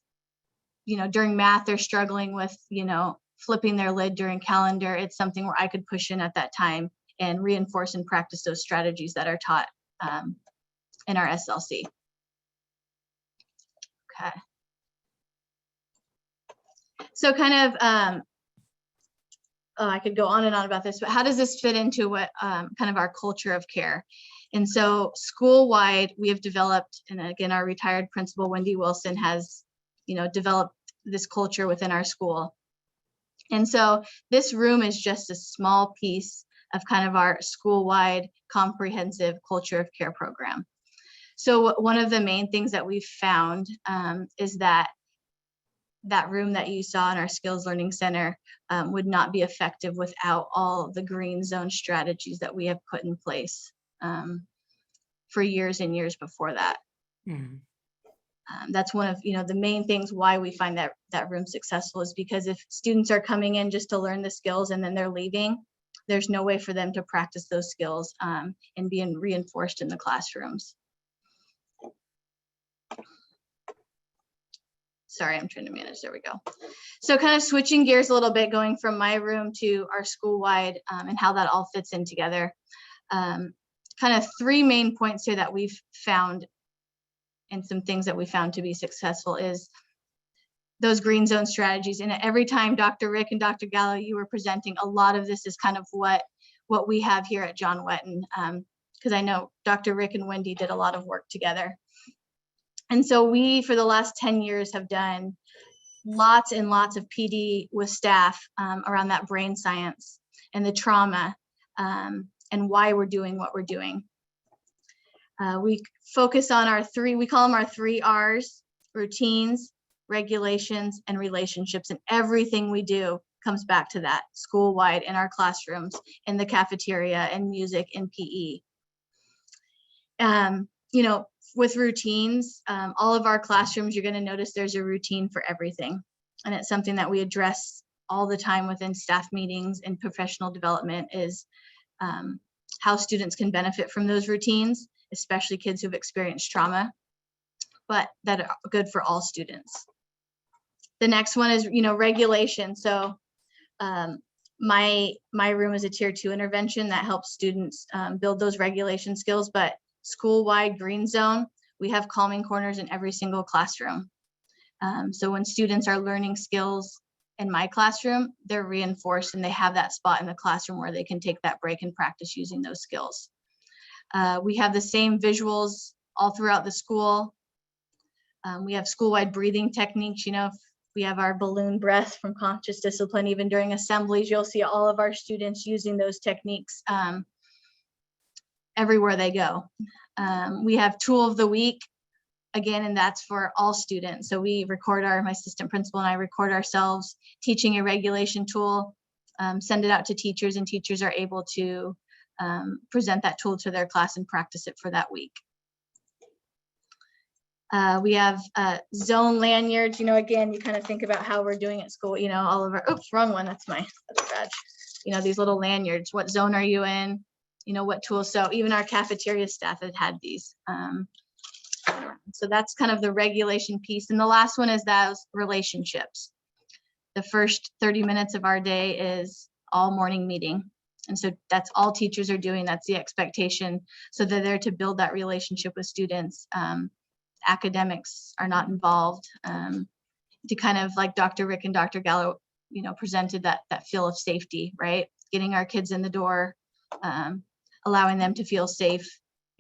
S5: you know, during math, they're struggling with, you know, flipping their lid during calendar, it's something where I could push in at that time and reinforce and practice those strategies that are taught in our SLC. Okay. So kind of, I could go on and on about this, but how does this fit into what kind of our culture of care? And so school-wide, we have developed, and again, our retired principal, Wendy Wilson, has, you know, developed this culture within our school. And so this room is just a small piece of kind of our school-wide comprehensive culture of care program. So one of the main things that we've found is that room that you saw in our Skills Learning Center would not be effective without all the green zone strategies that we have put in place for years and years before that.
S1: Mhm.
S5: That's one of the main things why we find that room successful, is because if students are coming in just to learn the skills and then they're leaving, there's no way for them to practice those skills and being reinforced in the classrooms. Sorry, I'm trying to manage. There we go. So kind of switching gears a little bit, going from my room to our school-wide and how that all fits in together. Kind of three main points here that we've found, and some things that we found to be successful, is those green zone strategies. And every time Dr. Rick and Dr. Gallo, you were presenting, a lot of this is kind of what we have here at John Wetton, because I know Dr. Rick and Wendy did a lot of work together. And so we, for the last 10 years, have done lots and lots of PD with staff around that brain science and the trauma and why we're doing what we're doing. We focus on we call them our 3 R's: routines, regulations, and relationships. And everything we do comes back to that, school-wide, in our classrooms, in the cafeteria, and music, and PE. With routines, all of our classrooms, you're going to notice there's a routine for everything. And it's something that we address all the time within staff meetings and professional development, is how students can benefit from those routines, especially kids who've experienced trauma, but that are good for all students. The next one is, regulation. So my room is a tier 2 intervention that helps students build those regulation skills, but school-wide green zone, we have calming corners in every single classroom. So when students are learning skills in my classroom, they're reinforced and they have that spot in the classroom where they can take that break and practice using those skills. We have the same visuals all throughout the school. We have school-wide breathing techniques. We have our balloon breath from conscious discipline. Even during assemblies, you'll see all of our students using those techniques everywhere they go. We have tool of the week, again, and that's for all students. So we record my assistant principal and I record ourselves teaching a regulation tool, send it out to teachers, and teachers are able to present that tool to their class and practice it for that week. We have zone lanyards. Again, you kind of think about how we're doing at school, all of our, oops, wrong one, that's my other badge. These little lanyards, what zone are you in? What tools? So even our cafeteria staff had these. So that's kind of the regulation piece. And the last one is those relationships. The first 30 minutes of our day is all morning meeting. And so that's all teachers are doing. That's the expectation. So they're there to build that relationship with students. Academics are not involved, to kind of, like Dr. Rick and Dr. Gallo, presented, that feel of safety, right? Getting our kids in the door, allowing them to feel safe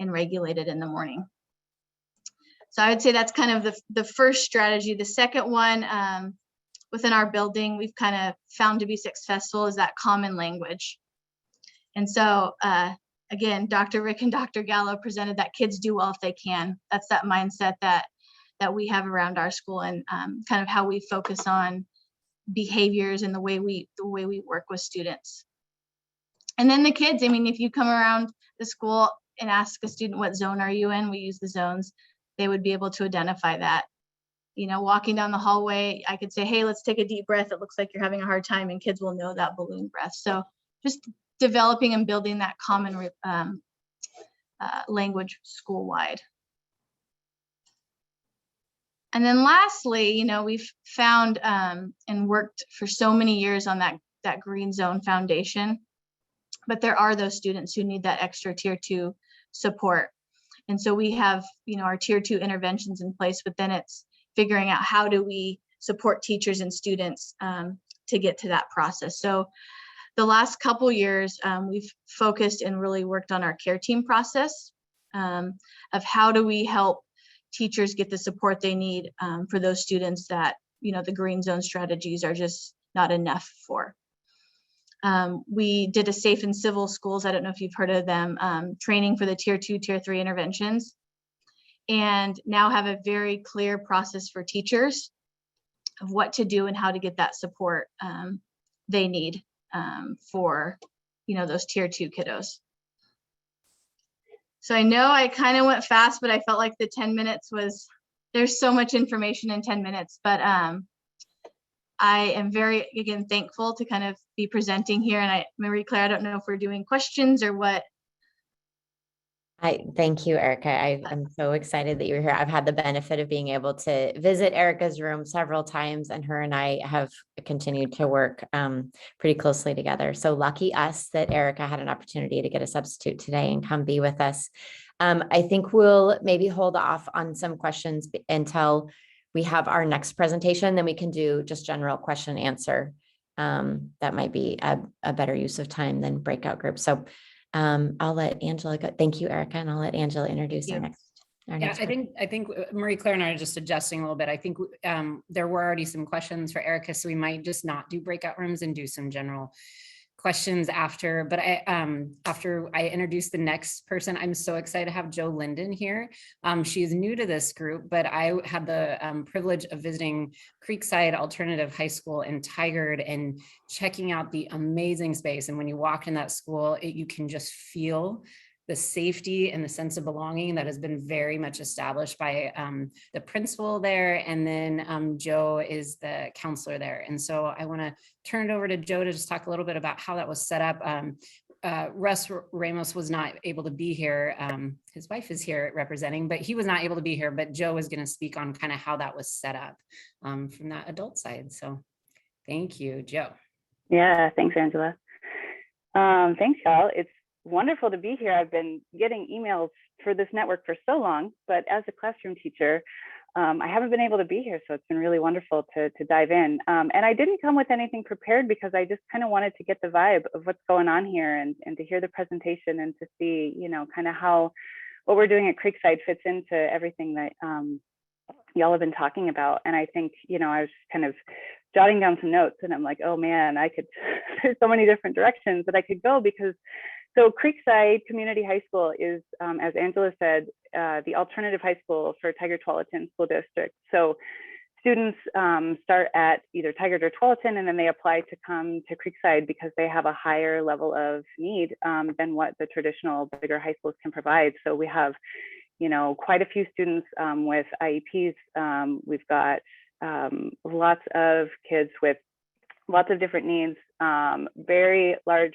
S5: and regulated in the morning. So I would say that's kind of the first strategy. The second one, within our building, we've kind of found to be successful, is that common language. And so again, Dr. Rick and Dr. Gallo presented that kids do well if they can. That's that mindset that we have around our school, and kind of how we focus on behaviors and the way we work with students. And then the kids, if you come around the school and ask a student, what zone are you in? We use the zones. They would be able to identify that. Walking down the hallway, I could say, hey, let's take a deep breath. It looks like you're having a hard time, and kids will know that balloon breath. So just developing and building that common language school-wide. And then lastly, we've found and worked for so many years on that green zone foundation, but there are those students who need that extra tier 2 support. And so we have, our tier 2 interventions in place, but then it's figuring out how do we support teachers and students to get to that process. So the last couple years, we've focused and really worked on our care team process of how do we help teachers get the support they need for those students that, the green zone strategies are just not enough for. We did a safe and civil schools. I don't know if you've heard of them, training for the tier 2, tier 3 interventions. and now have a very clear process for teachers of what to do and how to get that support they need for, those tier 2 kiddos. So I know I kind of went fast, but I felt like the 10 minutes there's so much information in 10 minutes, but I am very, again, thankful to kind of be presenting here. And Marie-Claire, I don't know if we're doing questions or what.
S6: Thank you, Erika. I'm so excited that you're here. I've had the benefit of being able to visit Erika's room several times, and her and I have continued to work pretty closely together. So lucky us that Erika had an opportunity to get a substitute today and come be with us. I think we'll maybe hold off on some questions until we have our next presentation, then we can do just general question and answer. That might be a better use of time than breakout groups. So I'll let Angela go. Thank you, Erika, and I'll let Angela introduce our next.
S1: Yeah, I think Marie-Claire and I are just adjusting a little bit. I think there were already some questions for Erika, so we might just not do breakout rooms and do some general questions after. But after I introduce the next person, I'm so excited to have Jo Linden here. She is new to this group, but I had the privilege of visiting Creekside Alternative High School in Tigard and checking out the amazing space. And when you walk in that school, you can just feel the safety and the sense of belonging that has been very much established by the principal there. And then Jo is the counselor there. And so I want to turn it over to Jo to just talk a little bit about how that was set up. Russ Ramos was not able to be here. His wife is here representing, but he was not able to be here. But Jo is going to speak on kind of how that was set up from that adult side. So thank you, Jo.
S7: Yeah, thanks, Angela. Thanks, y'all. It's wonderful to be here. I've been getting emails for this network for so long, but as a classroom teacher, I haven't been able to be here. So it's been really wonderful to dive in. And I didn't come with anything prepared because I just kind of wanted to get the vibe of what's going on here and to hear the presentation and to see, kind of how what we're doing at Creekside fits into everything that y'all have been talking about. And I think, I was kind of jotting down some notes and I'm like, oh man, there's so many different directions that I could go because so Creekside Community High School is, as Angela said, the alternative high school for Tigard Tualatin School District. So students start at either Tigard or Tualatin, and then they apply to come to Creekside because they have a higher level of need than what the traditional bigger high schools can provide. So we have, quite a few students with IEPs. We've got lots of kids with lots of different needs, very large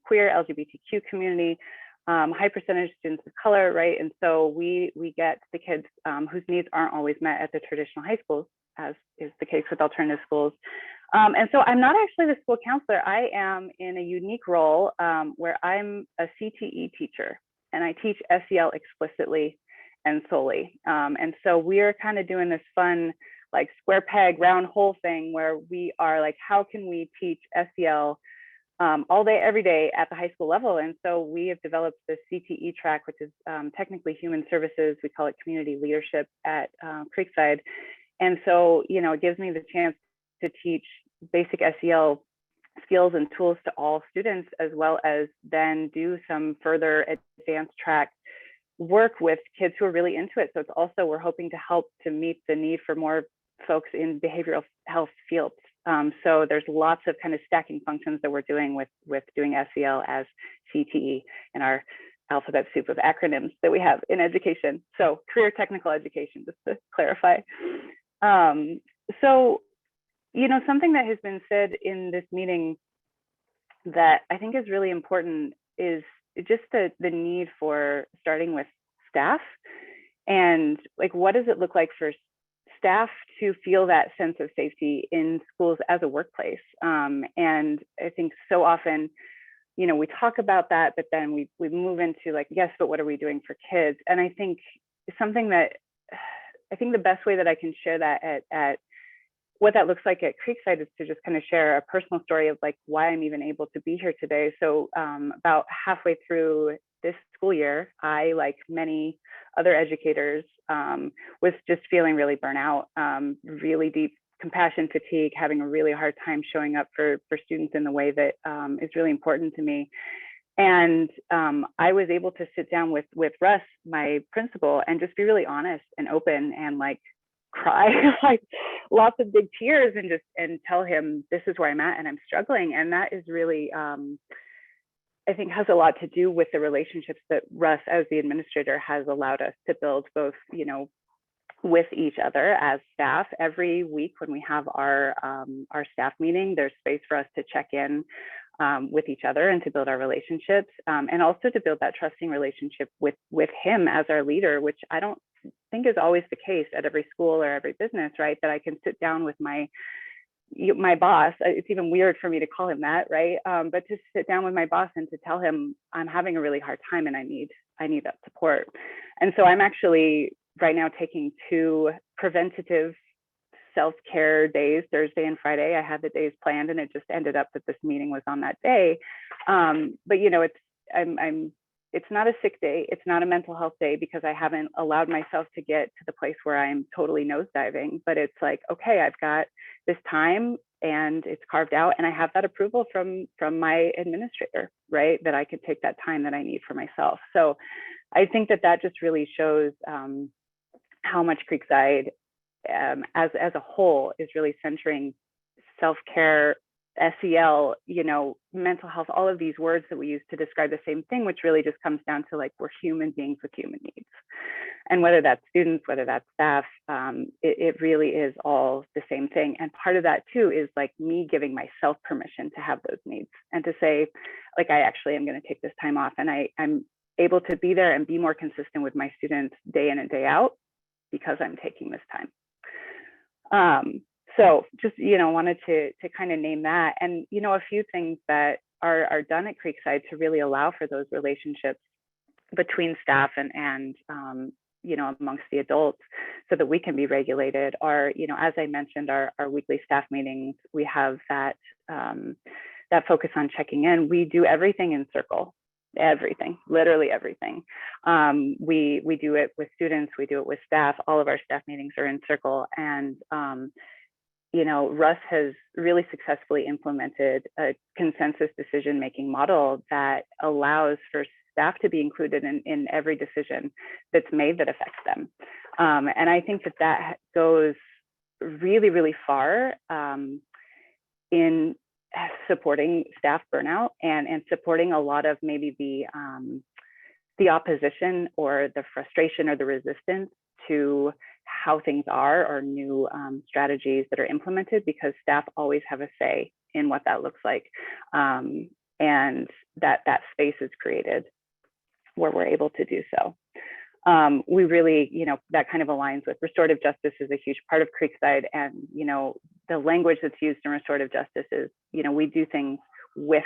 S7: queer LGBTQ community, high percentage students of color, right? And so we get the kids whose needs aren't always met at the traditional high schools, as is the case with alternative schools. And so I'm not actually the school counselor. I am in a unique role where I'm a CTE teacher and I teach SEL explicitly and solely. And so we're kind of doing this fun like square peg, round hole thing where we are like, how can we teach SEL all day, every day at the high school level? And so we have developed the CTE track, which is technically human services. We call it community leadership at Creekside. And so, it gives me the chance to teach basic SEL skills and tools to all students, as well as then do some further advanced track work with kids who are really into it. So it's also, we're hoping to help to meet the need for more folks in behavioral health fields. So there's lots of kind of stacking functions that we're doing with doing SEL as CTE in our alphabet soup of acronyms that we have in education. So career technical education, just to clarify. So, something that has been said in this meeting that I think is really important is just the need for starting with staff and like, what does it look like for staff to feel that sense of safety in schools as a workplace? And I think so often, we talk about that, but then we move into like, yes, but what are we doing for kids? And I think something that, I think the best way that I can share that at what that looks like at Creekside is to just kind of share a personal story of like why I'm even able to be here today. So about halfway through this school year, I, like many other educators, was just feeling really burnout, really deep compassion fatigue, having a really hard time showing up for students in the way that is really important to me. And I was able to sit down with Russ, my principal, and just be really honest and open and like cry like lots of big tears and tell him this is where I'm at and I'm struggling. And that is really, I think, has a lot to do with the relationships that Russ, as the administrator, has allowed us to build, both, you know, with each other as staff. Every week when we have our staff meeting, there's space for us to check in with each other and to build our relationships, and also to build that trusting relationship with him as our leader, which I don't think is always the case at every school or every business, right? That I can sit down with my boss. It's even weird for me to call him that, right? But to sit down with my boss and to tell him I'm having a really hard time and I need that support. And so I'm actually right now taking 2 preventative self-care days, Thursday and Friday. I had the days planned, and it just ended up that this meeting was on that day. But you know, it's not a sick day. It's not a mental health day, because I haven't allowed myself to get to the place where I'm totally nosediving. But it's like, okay, I've got this time and it's carved out, and I have that approval from my administrator, right? That I could take that time that I need for myself. So I think that just really shows how much Creekside as a whole is really centering self-care, SEL, you know, mental health, all of these words that we use to describe the same thing, which really just comes down to like, we're human beings with human needs. And whether that's students, whether that's staff, it really is all the same thing. And part of that too is like me giving myself permission to have those needs and to say, like, I actually am going to take this time off, and I'm able to be there and be more consistent with my students day in and day out because I'm taking this time. So just, you know, wanted to kind of name that. And, you know, a few things that are done at Creekside to really allow for those relationships between staff and you know, amongst the adults, so that we can be regulated are, you know, as I mentioned, our weekly staff meetings. We have that focus on checking in. We do everything in circle. Everything, literally everything. We do it with students, we do it with staff. All of our staff meetings are in circle. And you know, Russ has really successfully implemented a consensus decision-making model that allows for staff to be included in every decision that's made that affects them. And I think that goes really, really far in supporting staff burnout and supporting a lot of maybe the opposition or the frustration or the resistance to how things are, or new strategies that are implemented, because staff always have a say in what that looks like. And that space is created where we're able to do so. We really, you know, that kind of aligns with restorative justice is a huge part of Creekside. And, you know, the language that's used in restorative justice is, you know, we do things with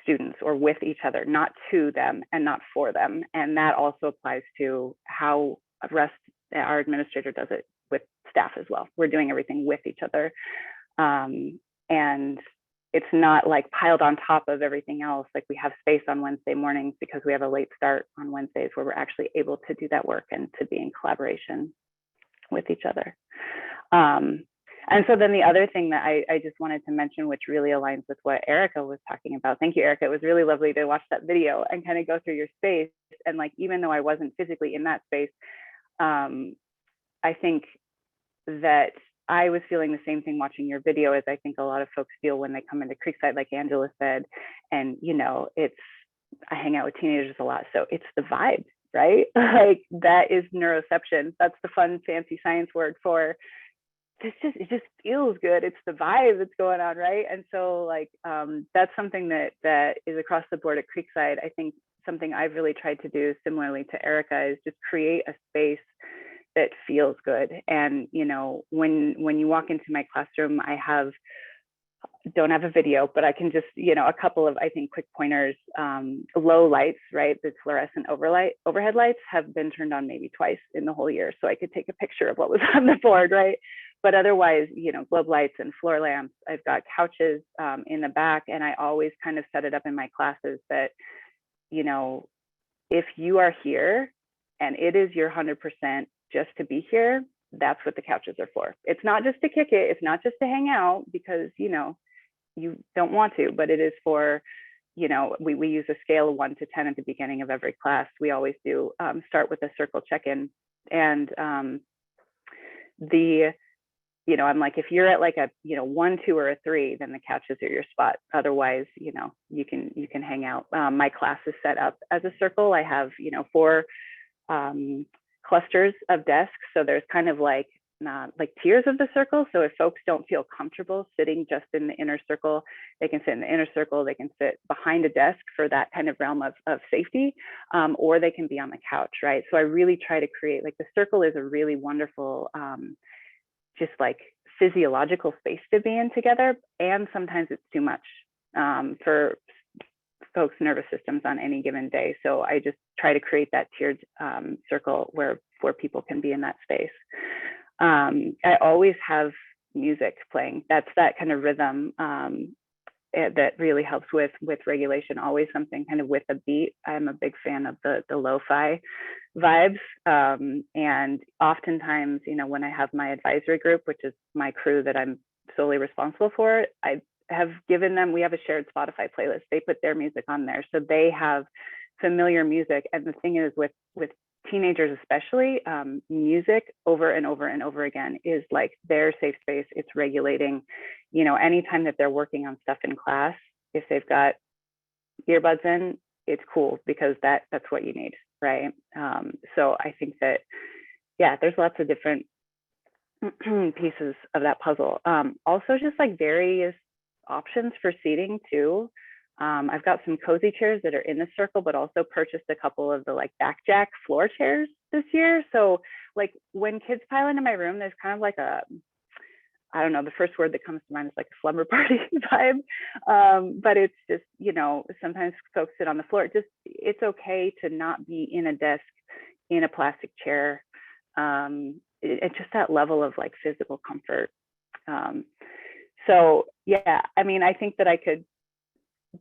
S7: students or with each other, not to them and not for them. And that also applies to how our administrator does it with staff as well. We're doing everything with each other. And it's not like piled on top of everything else. Like, we have space on Wednesday mornings because we have a late start on Wednesdays, where we're actually able to do that work and to be in collaboration with each other. And so then the other thing that I just wanted to mention, which really aligns with what Erika was talking about. Thank you, Erika. It was really lovely to watch that video and kind of go through your space. And like, even though I wasn't physically in that space, I think that I was feeling the same thing watching your video as I think a lot of folks feel when they come into Creekside, like Angela said. And, you know, I hang out with teenagers a lot, so it's the vibe, right? Like, that is neuroception. That's the fun, fancy science word for it just feels good. It's the vibe that's going on, right? And so like, that's something that is across the board at Creekside. I think something I've really tried to do similarly to Erika is just create a space that feels good. And, you know, when you walk into my classroom, don't have a video, but I can just, you know, a couple of, I think, quick pointers. Low lights, right? The fluorescent overhead lights have been turned on maybe twice in the whole year, so I could take a picture of what was on the board, right? But otherwise, you know, globe lights and floor lamps. I've got couches in the back, and I always kind of set it up in my classes that, you know, if you are here and it is your 100% just to be here, that's what the couches are for. It's not just to kick it. It's not just to hang out because, you know, you don't want to, but it is for you know, we use a scale of 1 to 10 at the beginning of every class. We always do start with a circle check-in. And you know, I'm like, if you're at like a, you know, 1, 2, or a 3, then the couches are your spot. Otherwise, you know, you can hang out. My class is set up as a circle. I have, you know, 4 clusters of desks. So there's kind of like tiers of the circle. So if folks don't feel comfortable sitting just in the inner circle, they can sit in the inner circle, they can sit behind a desk for that kind of realm of safety, or they can be on the couch, right? So I really try to create, like, the circle is a really wonderful, just like physiological space to be in together. And sometimes it's too much for folks' nervous systems on any given day. So I just try to create that tiered circle where people can be in that space. I always have music playing. That's that kind of rhythm that really helps with regulation. Always something kind of with a beat. I'm a big fan of the lo-fi vibes. And oftentimes, you know, when I have my advisory group, which is my crew that I'm solely responsible for, I have given them, we have a shared Spotify playlist. They put their music on there, so they have familiar music. And the thing is, with teenagers especially, music over and over and over again is like their safe space. It's regulating, you know, anytime that they're working on stuff in class, if they've got earbuds in, it's cool, because that's what you need, right? So I think that, yeah, there's lots of different pieces of that puzzle. Also just like various options for seating too. I've got some cozy chairs that are in the circle, but also purchased a couple of the like backjack floor chairs this year. So like when kids pile into my room, there's kind of like a, I don't know, the first word that comes to mind is like a slumber party vibe. But it's just, you know, sometimes folks sit on the floor. It's okay to not be in a desk, in a plastic chair. It's just that level of like physical comfort. So yeah, I mean, I think that I could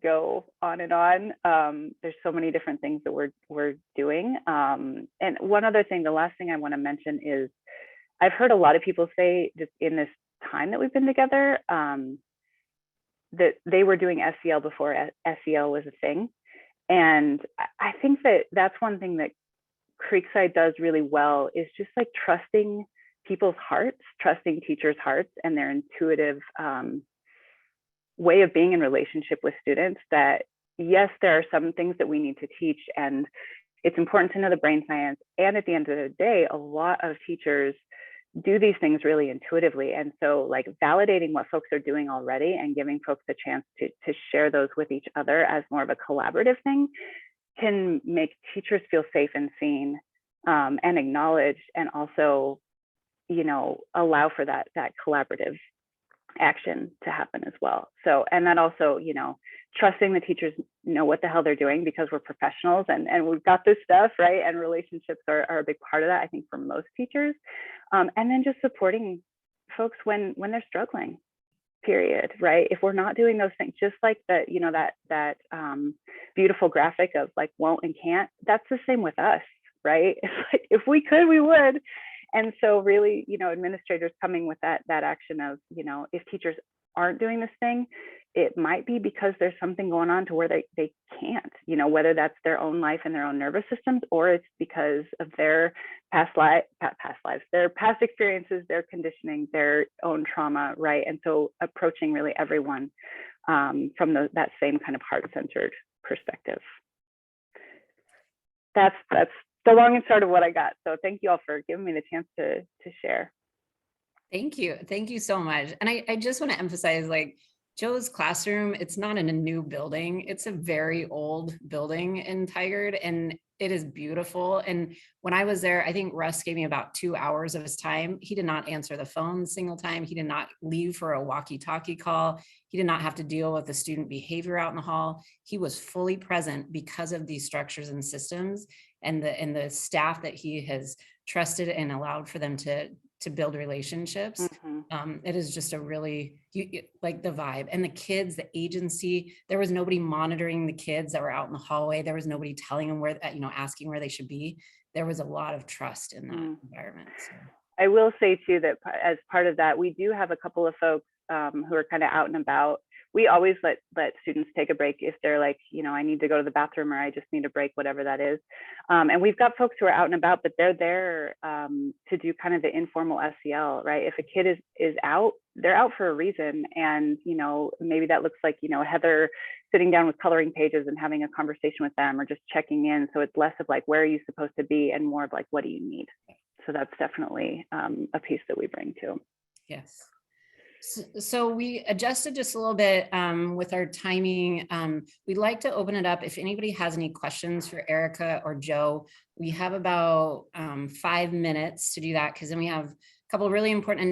S7: go on and on. There's so many different things that we're doing. And one other thing, the last thing I want to mention is, I've heard a lot of people say just in this time that we've been together, that they were doing SEL before SEL was a thing. And I think that that's one thing that Creekside does really well, is just like trusting people's hearts, trusting teachers' hearts and their intuitive way of being in relationship with students. That yes, there are some things that we need to teach, and it's important to know the brain science. And at the end of the day, a lot of teachers do these things really intuitively. And so like validating what folks are doing already and giving folks a chance to share those with each other as more of a collaborative thing can make teachers feel safe and seen, and acknowledged, and also, you know, allow for that collaborative action to happen as well. So, and that also, you know, trusting the teachers know what the hell they're doing, because we're professionals and we've got this stuff, right? And relationships are a big part of that, I think, for most teachers. And then just supporting folks when they're struggling, period, right? If we're not doing those things, just like that, you know, that beautiful graphic of like won't and can't, that's the same with us, right? It's like, if we could, we would. And so really, you know, administrators coming with that action of, you know, if teachers aren't doing this thing, it might be because there's something going on to where they can't, you know, whether that's their own life and their own nervous systems, or it's because of their past lives, their past experiences, their conditioning, their own trauma, right? And so approaching really everyone from that same kind of heart-centered perspective. That's the long and short of what I got. So thank you all for giving me the chance to share.
S1: Thank you. Thank you so much. And I just want to emphasize, like, Joe's classroom, it's not in a new building. It's a very old building in Tigard, and it is beautiful. And when I was there, I think Russ gave me about 2 hours of his time. He did not answer the phone a single time. He did not leave for a walkie-talkie call. He did not have to deal with the student behavior out in the hall. He was fully present because of these structures and systems and the staff that he has trusted and allowed for them to build relationships.
S7: Mm-hmm.
S1: It is just a really, like the vibe and the kids, the agency. There was nobody monitoring the kids that were out in the hallway. There was nobody telling them where, you know, asking where they should be. There was a lot of trust in that environment. So.
S7: I will say too that as part of that, we do have a couple of folks who are kind of out and about. we always let students take a break if they're like, you know, I need to go to the bathroom or I just need a break, whatever that is. And we've got folks who are out and about, but they're there to do kind of the informal SEL, right? If a kid is out, they're out for a reason. And, you know, maybe that looks like, you know, Heather sitting down with coloring pages and having a conversation with them or just checking in. So it's less of like, where are you supposed to be, and more of like, what do you need? So that's definitely a piece that we bring to.
S1: Yes. So we adjusted just a little bit with our timing. We'd like to open it up. If anybody has any questions for Erika or Joe, we have about 5 minutes to do that, because then we have a couple of really important